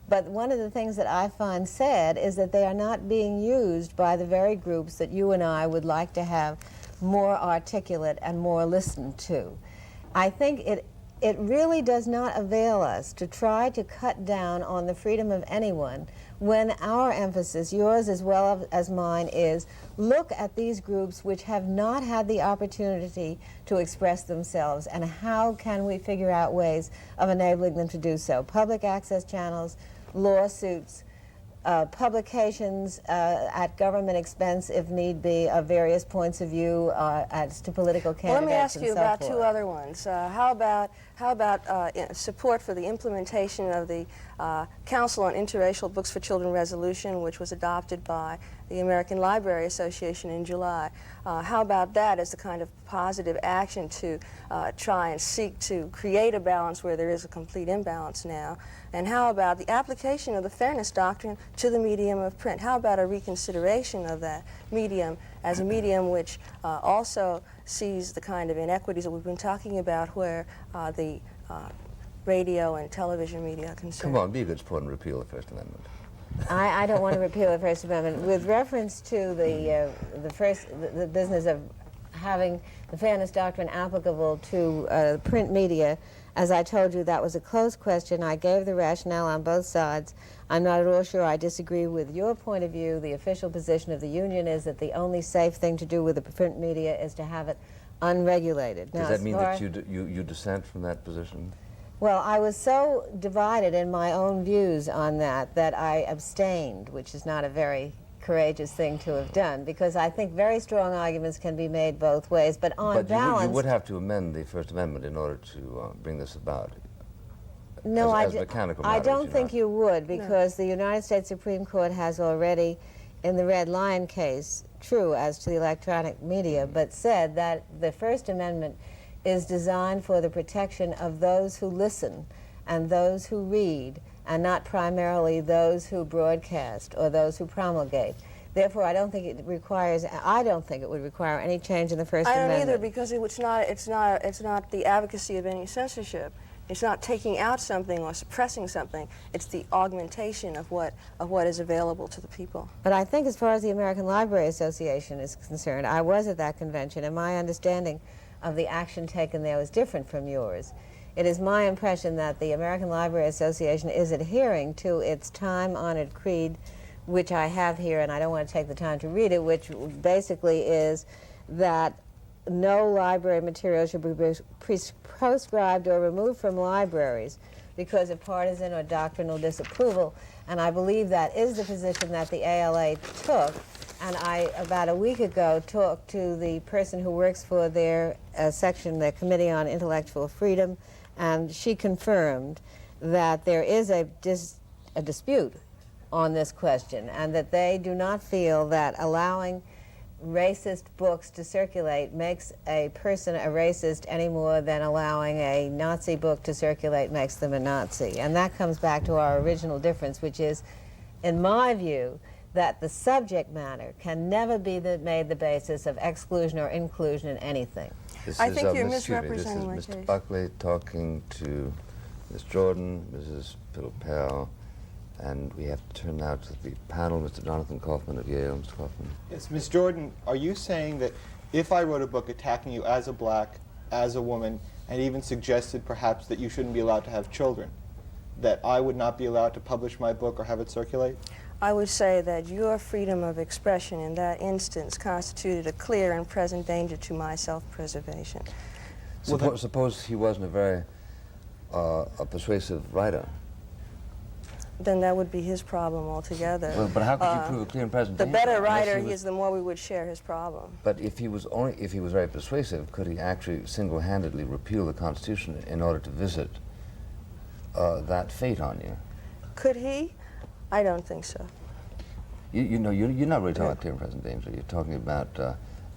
Speaker 3: But one of the things that I find sad is that they are not being used by the very groups that you and I would like to have more articulate and more listened to. I think it really does not avail us to try to cut down on the freedom of anyone when our emphasis, yours as well as mine, is look at these groups which have not had the opportunity to express themselves, and how can we figure out ways of enabling them to do so. Public access channels, lawsuits, publications at government expense, if need be, of various points of view as to political candidates.
Speaker 2: Well, let me ask you
Speaker 3: and so
Speaker 2: about
Speaker 3: forth.
Speaker 2: 2 other ones. How about support for the implementation of the Council on Interracial Books for Children resolution, which was adopted by the American Library Association in July? How about that as the kind of positive action to try and seek to create a balance where there is a complete imbalance now? And how about the application of the fairness doctrine to the medium of print? How about a reconsideration of that medium as a medium which also sees the kind of inequities that we've been talking about, where the radio and television media are concerned?
Speaker 1: Come on, be a good sport and repeal the First Amendment.
Speaker 3: I don't want to repeal the First Amendment. With reference to the business of having the fairness doctrine applicable to print media, as I told you, that was a closed question. I gave the rationale on both sides. I'm not at all sure I disagree with your point of view. The official position of the union is that the only safe thing to do with the print media is to have it unregulated.
Speaker 1: Does that mean that you dissent from that position?
Speaker 3: Well, I was so divided in my own views on that that I abstained, which is not a very courageous thing to have done, because I think very strong arguments can be made both ways, but on balance...
Speaker 1: But you would have to amend the First Amendment in order to bring this about.
Speaker 3: No,
Speaker 1: as mechanical
Speaker 3: I
Speaker 1: matters,
Speaker 3: don't think
Speaker 1: know.
Speaker 3: you would, because the United States Supreme Court has already, in the Red Lion case, true as to the electronic media, but said that the First Amendment is designed for the protection of those who listen and those who read, and not primarily those who broadcast or those who promulgate. Therefore, I don't think it would require any change in the First Amendment.
Speaker 2: I don't either, because it's not the advocacy of any censorship. It's not taking out something or suppressing something. It's the augmentation of what is available to the people.
Speaker 3: But I think as far as the American Library Association is concerned, I was at that convention, and my understanding of the action taken there was different from yours. It is my impression that the American Library Association is adhering to its time-honored creed, which I have here, and I don't want to take the time to read it, which basically is that no library material should be proscribed or removed from libraries because of partisan or doctrinal disapproval. And I believe that is the position that the ALA took. And I, about a week ago, talked to the person who works for their section, the Committee on Intellectual Freedom, and she confirmed that there is a dispute on this question, and that they do not feel that allowing racist books to circulate makes a person a racist any more than allowing a Nazi book to circulate makes them a Nazi. And that comes back to our original difference, which is, in my view, that the subject matter can never be made the basis of exclusion or inclusion in anything.
Speaker 2: I think you're misrepresenting my
Speaker 1: This is
Speaker 2: case.
Speaker 1: Mr. Buckley talking to Ms. Jordan, Mrs. Pilpel, and we have to turn now to the panel. Mr. Jonathan Kaufman of Yale. Mr. Kaufman.
Speaker 4: Yes, Ms. Jordan, are you saying that if I wrote a book attacking you as a black, as a woman, and even suggested perhaps that you shouldn't be allowed to have children, that I would not be allowed to publish my book or have it circulate?
Speaker 2: I would say that your freedom of expression in that instance constituted a clear and present danger to my self-preservation.
Speaker 1: Suppose he wasn't a very a persuasive writer.
Speaker 2: then that would be his problem altogether.
Speaker 1: Well, but how could you prove a clear and present
Speaker 2: The
Speaker 1: danger?
Speaker 2: better
Speaker 1: Unless
Speaker 2: writer
Speaker 1: he
Speaker 2: he is, the more we would share his problem.
Speaker 1: But if he was very persuasive, could he actually single-handedly repeal the Constitution in order to visit that fate on you?
Speaker 2: Could he? I don't think so.
Speaker 1: You know, you're not really talking about clear and present danger. You're talking about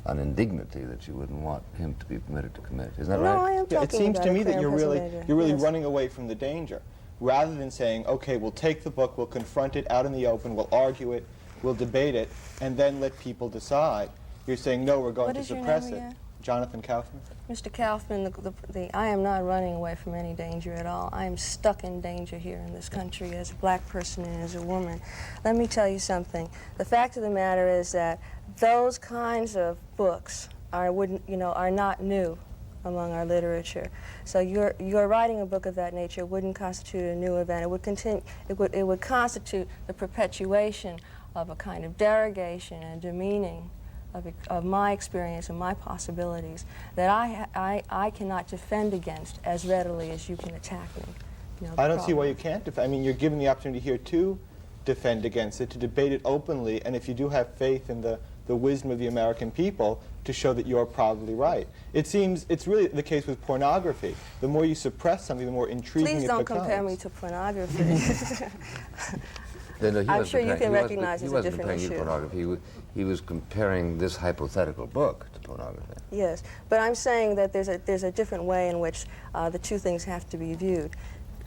Speaker 1: an indignity that you wouldn't want him to be permitted to commit. Isn't that
Speaker 2: No,
Speaker 1: right?
Speaker 2: I am
Speaker 4: Yeah,
Speaker 2: talking
Speaker 4: it seems
Speaker 2: about
Speaker 4: to
Speaker 2: a
Speaker 4: me
Speaker 2: clear
Speaker 4: that
Speaker 2: and present danger.
Speaker 4: you're really
Speaker 2: Yes.
Speaker 4: running away from the danger, rather than saying, okay, we'll take the book, we'll confront it out in the open, we'll argue it, we'll debate it, and then let people decide. You're saying, no, we're going
Speaker 2: What
Speaker 4: to
Speaker 2: is your
Speaker 4: suppress
Speaker 2: name
Speaker 4: it.
Speaker 2: again?
Speaker 4: Jonathan Kaufman.
Speaker 2: Mr. Kaufman, I am not running away from any danger at all. I am stuck in danger here in this country as a black person and as a woman. Let me tell you something. The fact of the matter is that those kinds of books are not new among our literature. So your writing a book of that nature wouldn't constitute a new event. It would constitute the perpetuation of a kind of derogation and demeaning of my experience and my possibilities that I cannot defend against as readily as you can attack me. You know,
Speaker 4: I don't see why you can't defend. I mean, you're given the opportunity here to defend against it, to debate it openly, and if you do have faith in the wisdom of the American people, to show that you're probably right. It seems it's really the case with pornography. The more you suppress something, the more intriguing
Speaker 2: Please
Speaker 4: it
Speaker 2: don't
Speaker 4: becomes.
Speaker 2: compare me to pornography.
Speaker 1: No, he
Speaker 2: I'm
Speaker 1: wasn't
Speaker 2: sure you
Speaker 1: comparing-
Speaker 2: can
Speaker 1: he wasn't-
Speaker 2: recognize it's a different
Speaker 1: He wasn't comparing you to
Speaker 2: issue.
Speaker 1: pornography. He was comparing this hypothetical book to pornography.
Speaker 2: Yes, but I'm saying that there's a different way in which the two things have to be viewed.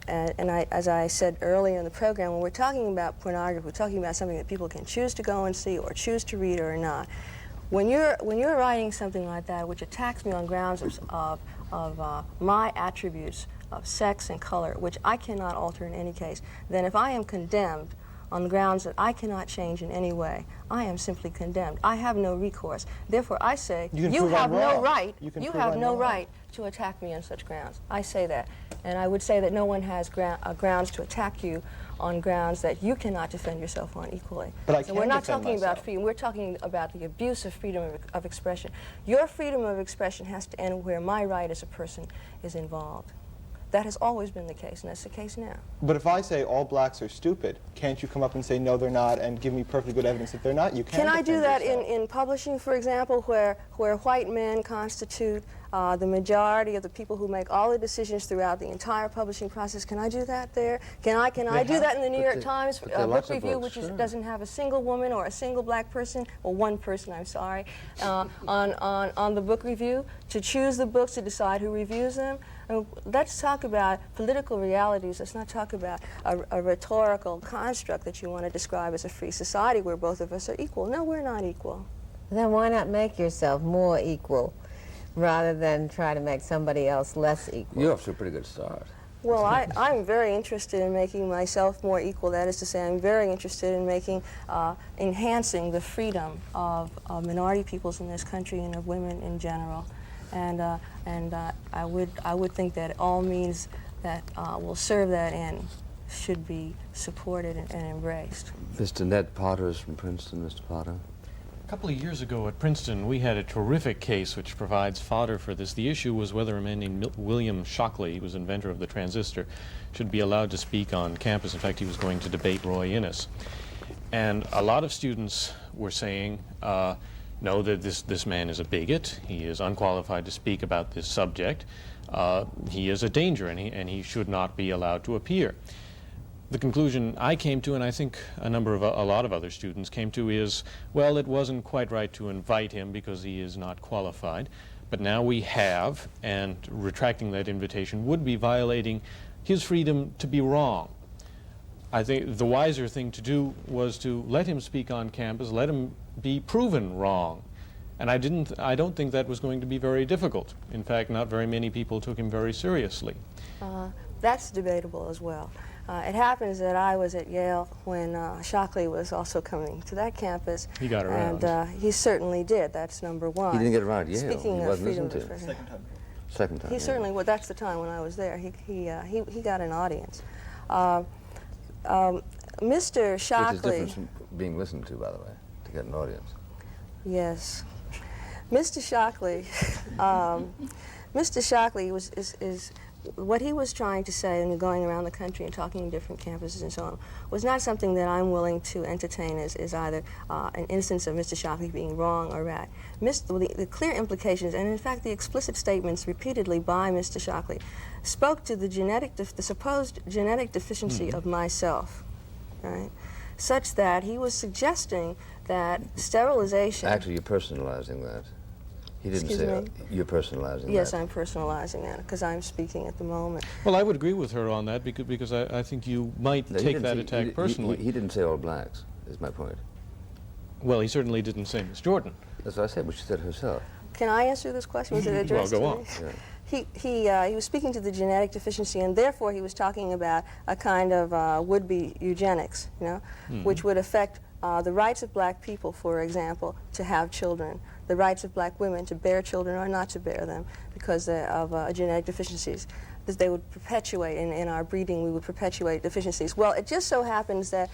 Speaker 2: As I said earlier in the program, when we're talking about pornography, we're talking about something that people can choose to go and see or choose to read or not. When you're writing something like that, which attacks me on grounds of my attributes of sex and color, which I cannot alter in any case, then if I am condemned on the grounds that I cannot change in any way, I am simply condemned. I have no recourse. Therefore, I say, you have no right, to attack me on such grounds. I say that. And I would say that no one has grounds to attack you on grounds that you cannot defend yourself on equally.
Speaker 4: But I
Speaker 2: so
Speaker 4: can
Speaker 2: we're not
Speaker 4: defend
Speaker 2: talking about
Speaker 4: myself.
Speaker 2: freedom, we're talking about the abuse of freedom of expression. Your freedom of expression has to end where my right as a person is involved. That has always been the case, and that's the case now.
Speaker 4: But if I say all blacks are stupid, can't you come up and say, no, they're not, and give me perfectly good evidence that they're not? You
Speaker 2: Can I do
Speaker 4: defend
Speaker 2: that
Speaker 4: yourself.
Speaker 2: in publishing, for example, where white men constitute the majority of the people who make all the decisions throughout the entire publishing process? Can I do that there? Can I do that in the New York Times
Speaker 1: but there are
Speaker 2: book
Speaker 1: lots of
Speaker 2: review,
Speaker 1: books,
Speaker 2: which
Speaker 1: sure.
Speaker 2: doesn't have a single woman or a single black person, or one person, I'm sorry, on the book review, to choose the books, to decide who reviews them? Let's talk about political realities. Let's not talk about a rhetorical construct that you want to describe as a free society where both of us are equal. No, we're not equal.
Speaker 3: Then why not make yourself more equal rather than try to make somebody else less equal?
Speaker 1: You're off to a pretty good start.
Speaker 2: Well, I'm very interested in making myself more equal. That is to say, I'm very interested in enhancing the freedom of minority peoples in this country and of women in general. And I would think that all means that will serve that end should be supported and embraced.
Speaker 1: Mr. Ned Potter is from Princeton. Mr. Potter.
Speaker 5: A couple of years ago at Princeton, we had a terrific case which provides fodder for this. The issue was whether a man named William Shockley, who was inventor of the transistor, should be allowed to speak on campus. In fact, he was going to debate Roy Innis. And a lot of students were saying, no, that this man is a bigot. He is unqualified to speak about this subject. He is a danger, and he should not be allowed to appear. The conclusion I came to, and I think a lot of other students came to, is, well, it wasn't quite right to invite him because he is not qualified. But now we have, and retracting that invitation would be violating his freedom to be wrong. I think the wiser thing to do was to let him speak on campus, let him be proven wrong. And I don't think that was going to be very difficult. In fact, not very many people took him very seriously.
Speaker 2: That's debatable as well. It happens that I was at Yale when Shockley was also coming to that campus.
Speaker 5: He got around.
Speaker 2: And he certainly did. That's number one.
Speaker 1: He didn't get around at Yale.
Speaker 2: Speaking
Speaker 1: He
Speaker 2: of
Speaker 1: wasn't
Speaker 2: freedom of
Speaker 1: listened to.
Speaker 2: expression.
Speaker 1: Second time.
Speaker 2: He
Speaker 1: yeah.
Speaker 2: certainly, well, that's the time when I was there. He got an audience. Mr.
Speaker 1: Which is
Speaker 2: Shockley.
Speaker 1: different from being listened to, by the way, to get an audience.
Speaker 2: Yes. Mr. Shockley, Mr. Shockley is what he was trying to say and going around the country and talking to different campuses and so on was not something that I'm willing to entertain as either an instance of Mr. Shockley being wrong or right. The clear implications, and in fact the explicit statements repeatedly by Mr. Shockley, spoke to the supposed genetic deficiency of myself, right? Such that he was suggesting that sterilization...
Speaker 1: Actually, you're personalizing that. He didn't
Speaker 2: Excuse
Speaker 1: say
Speaker 2: me?
Speaker 1: You're personalizing that.
Speaker 2: Yes, I'm personalizing that because I'm speaking at the moment.
Speaker 5: Well, I would agree with her on that because I think you might
Speaker 1: No,
Speaker 5: take that attack personally.
Speaker 1: He didn't say all blacks, is my point.
Speaker 5: Well, he certainly didn't say Miss Jordan.
Speaker 1: That's what I said, but she said herself.
Speaker 2: Can I answer this question? Was it addressed
Speaker 5: Well, go
Speaker 2: to
Speaker 5: on.
Speaker 2: me? He was speaking to the genetic deficiency, and therefore he was talking about a kind of would-be eugenics, you know, which would affect the rights of black people, for example, to have children, the rights of black women to bear children or not to bear them because of genetic deficiencies. That they would perpetuate, in our breeding, we would perpetuate deficiencies. Well, it just so happens that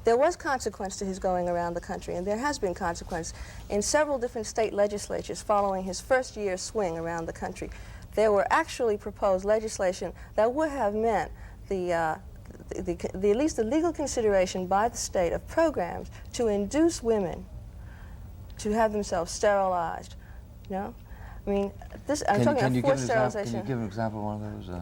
Speaker 2: there was consequence to his going around the country, and there has been consequence in several different state legislatures following his first year swing around the country. There were actually proposed legislation that would have meant at least the legal consideration by the state of programs to induce women to have themselves sterilized. You know, I mean, I'm talking about forced sterilization.
Speaker 1: Can you give an example of one of those?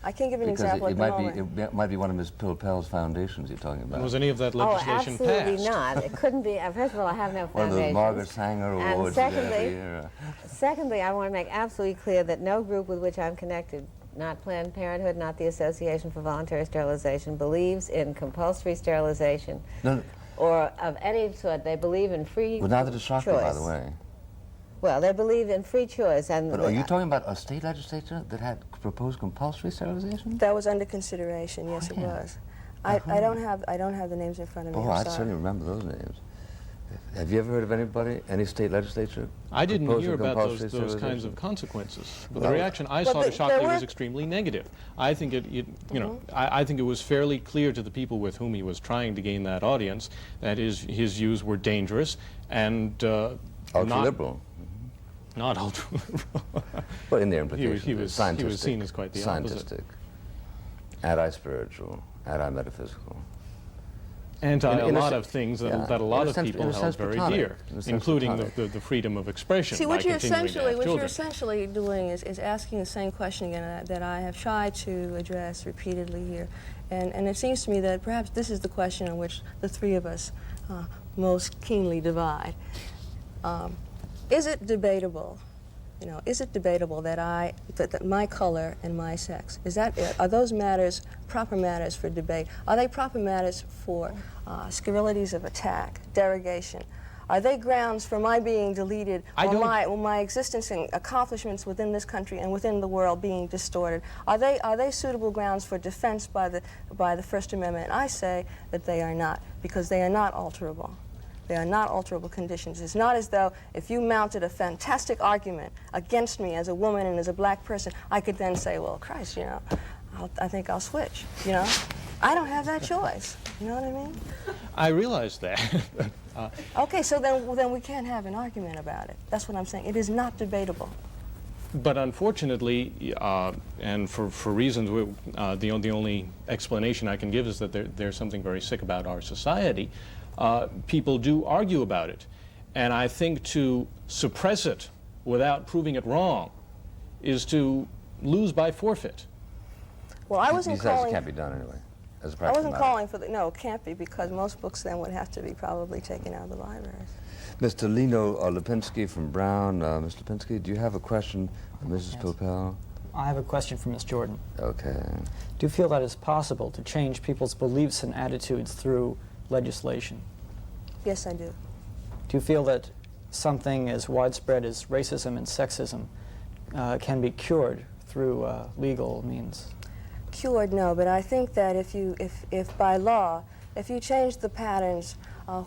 Speaker 2: I can't give an example at the moment.
Speaker 1: It might be one of Ms. Pilpel's foundations you're talking about.
Speaker 5: Was any of that legislation
Speaker 3: passed?
Speaker 5: passed?
Speaker 3: Absolutely not. It couldn't be. First of all, I have no
Speaker 1: One of
Speaker 3: foundations.
Speaker 1: those Margaret Sanger awards.
Speaker 3: Secondly, I want to make absolutely clear that no group with which I'm connected, not Planned Parenthood, not the Association for Voluntary Sterilization, believes in compulsory sterilization or of any sort. They believe in free
Speaker 1: Well, neither does Shockley,
Speaker 3: choice.
Speaker 1: by the way.
Speaker 3: Well, they believe in free choice. And
Speaker 1: But are you talking about a state legislature that had proposed compulsory sterilization?
Speaker 2: That was under consideration. Yes, it was. I don't have the names in front of me.
Speaker 1: Oh,
Speaker 2: I'm
Speaker 1: I
Speaker 2: sorry.
Speaker 1: certainly remember those names. Have you ever heard of anybody, any state legislature?
Speaker 5: I didn't
Speaker 1: proposing
Speaker 5: hear about
Speaker 1: compulsory
Speaker 5: those kinds
Speaker 1: sterilization?
Speaker 5: of consequences. But the
Speaker 1: Well,
Speaker 5: reaction I
Speaker 2: Well,
Speaker 5: saw to
Speaker 2: there
Speaker 5: Shockley
Speaker 2: were-
Speaker 5: was extremely negative. I think I think it was fairly clear to the people with whom he was trying to gain that audience that his views were dangerous and
Speaker 1: Ultra-liberal.
Speaker 5: not ultra-liberal.
Speaker 1: Well, in their implications.
Speaker 5: he was seen as quite the
Speaker 1: scientific, anti-spiritual, anti-metaphysical.
Speaker 5: Anti a
Speaker 1: In a
Speaker 5: lot
Speaker 1: se-
Speaker 5: of things that,
Speaker 1: yeah.
Speaker 5: that a
Speaker 1: In
Speaker 5: lot
Speaker 1: a
Speaker 5: of
Speaker 1: sense-
Speaker 5: people
Speaker 1: in a
Speaker 5: held
Speaker 1: sense
Speaker 5: very
Speaker 1: platonic.
Speaker 5: dear,
Speaker 1: In a sense
Speaker 5: including
Speaker 1: platonic.
Speaker 5: the freedom of expression.
Speaker 2: See,
Speaker 5: by
Speaker 2: what you're
Speaker 5: continuing to have children.
Speaker 2: essentially doing is asking the same question again that I have tried to address repeatedly here. And it seems to me that perhaps this is the question on which the three of us most keenly divide. Is it debatable? You know, is it debatable that that my color and my sex, are those matters proper matters for debate? Are they proper matters for scurrilities of attack, derogation? Are they grounds for my being deleted or my existence and accomplishments within this country and within the world being distorted? Are they suitable grounds for defense by the First Amendment? And I say that they are not, because they are not alterable. They are not alterable conditions. It's not as though if you mounted a fantastic argument against me as a woman and as a black person, I could then say, well, Christ, you know, I think I'll switch, you know? I don't have that choice. You know what I mean?
Speaker 5: I realize that.
Speaker 2: Okay, so then we can't have an argument about it. That's what I'm saying. It is not debatable.
Speaker 5: But unfortunately, and for reasons, the only explanation I can give is that there's something very sick about our society. People do argue about it. And I think to suppress it without proving it wrong is to lose by forfeit.
Speaker 2: Well, I wasn't
Speaker 1: Besides,
Speaker 2: calling...
Speaker 1: it can't be done anyway, as a
Speaker 2: I
Speaker 1: practical
Speaker 2: wasn't
Speaker 1: matter.
Speaker 2: calling for no, it can't be, because most books then would have to be probably taken out of the libraries.
Speaker 1: Mr. Lino Lipinsky from Brown. Mr. Lipinsky, do you have a question for Mrs.
Speaker 6: Yes.
Speaker 1: Pilpel?
Speaker 6: I have a question for Ms. Jordan.
Speaker 1: Okay.
Speaker 6: Do you feel that it's possible to change people's beliefs and attitudes through legislation?
Speaker 2: Yes, I do.
Speaker 6: Do you feel that something as widespread as racism and sexism can be cured through legal means?
Speaker 2: Cured, no, but I think that if by law, if you change the patterns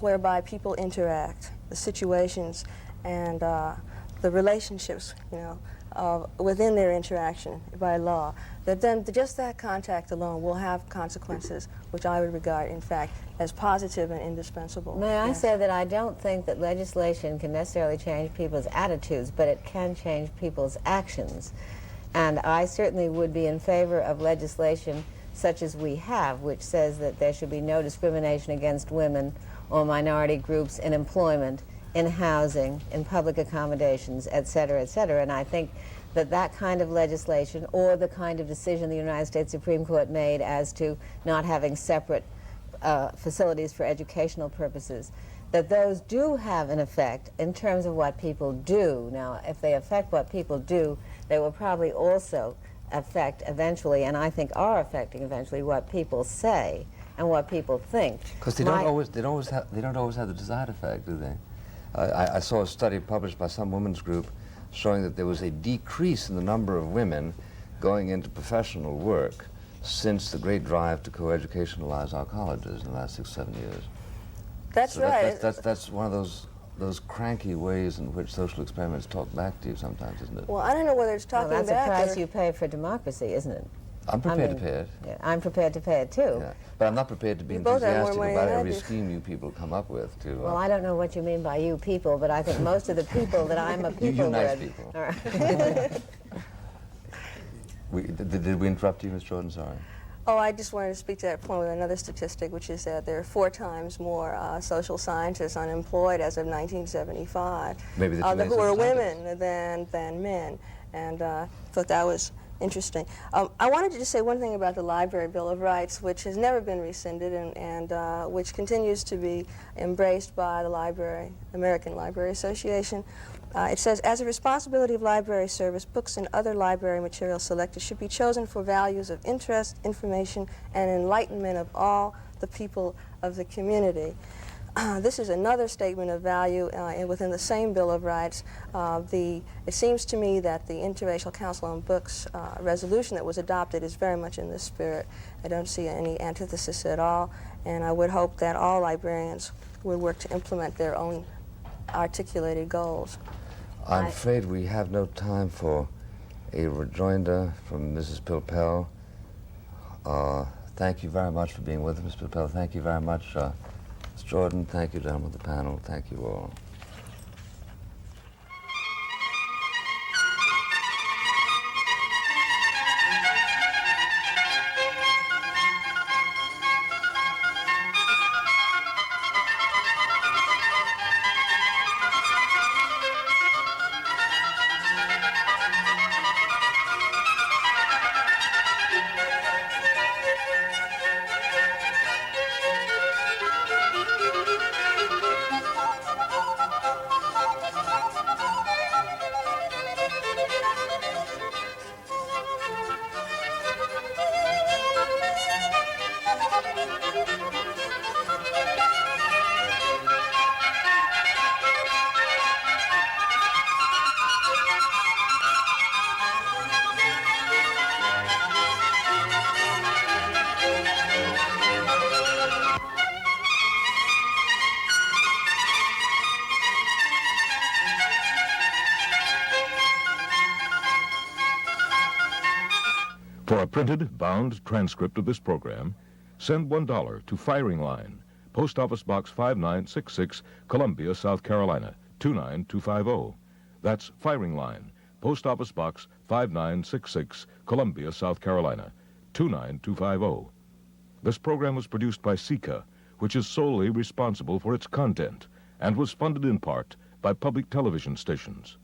Speaker 2: whereby people interact, the situations and the relationships, you know, within their interaction by law, that then just that contact alone will have consequences, which I would regard, in fact, as positive and indispensable.
Speaker 3: May I
Speaker 2: Yes.
Speaker 3: say that I don't think that legislation can necessarily change people's attitudes, but it can change people's actions. And I certainly would be in favor of legislation such as we have, which says that there should be no discrimination against women or minority groups in employment, in housing, in public accommodations, et cetera, et cetera. And I think that that kind of legislation, or the kind of decision the United States Supreme Court made as to not having separate facilities for educational purposes, that those do have an effect in terms of what people do. Now, if they affect what people do, they will probably also affect eventually, and I think are affecting eventually, what people say and what people think.
Speaker 1: Because they don't always have the desired effect, do they? I saw a study published by some women's group showing that there was a decrease in the number of women going into professional work since the great drive to co-educationalize our colleges in the last 6-7 years.
Speaker 2: That's
Speaker 1: So
Speaker 2: right.
Speaker 1: that's one of those cranky ways in which social experiments talk back to you sometimes, isn't it?
Speaker 2: Well, I don't know whether it's
Speaker 3: Well,
Speaker 2: talking
Speaker 3: that's
Speaker 2: back
Speaker 3: a price
Speaker 2: or...
Speaker 3: you pay for democracy, isn't it?
Speaker 1: I'm prepared to pay it.
Speaker 3: Yeah, I'm prepared to pay it too.
Speaker 1: Yeah. But I'm not prepared to be
Speaker 2: You both have more
Speaker 1: enthusiastic
Speaker 2: money
Speaker 1: about
Speaker 2: than I
Speaker 1: every
Speaker 2: do.
Speaker 1: scheme you people come up with.
Speaker 3: Well, I don't know what you mean by you people, but I think most of the people that I'm a people
Speaker 1: you nice
Speaker 3: with.
Speaker 1: people.
Speaker 3: All right.
Speaker 1: Did we interrupt you, Ms. Jordan? Sorry.
Speaker 2: Oh, I just wanted to speak to that point with another statistic, which is that there are 4 times more social scientists unemployed as of 1975
Speaker 1: Maybe the
Speaker 2: who are
Speaker 1: social
Speaker 2: women than men, and thought that was interesting. I wanted to just say one thing about the Library Bill of Rights, which has never been rescinded and which continues to be embraced by the American Library Association. It says, as a responsibility of library service, books and other library materials selected should be chosen for values of interest, information, and enlightenment of all the people of the community. This is another statement of value within the same Bill of Rights. It seems to me that the Interracial Council on Books resolution that was adopted is very much in this spirit. I don't see any antithesis at all, and I would hope that all librarians would work to implement their own articulated goals.
Speaker 1: I'm afraid we have no time for a rejoinder from Mrs. Pilpel. Thank you very much for being with us, Ms. Pilpel. Thank you very much, Ms. Jordan. Thank you, gentlemen of the panel. Thank you all.
Speaker 7: For a printed, bound transcript of this program, send $1 to Firing Line, Post Office Box 5966, Columbia, South Carolina, 29250. That's Firing Line, Post Office Box 5966, Columbia, South Carolina, 29250. This program was produced by SICA, which is solely responsible for its content, and was funded in part by public television stations.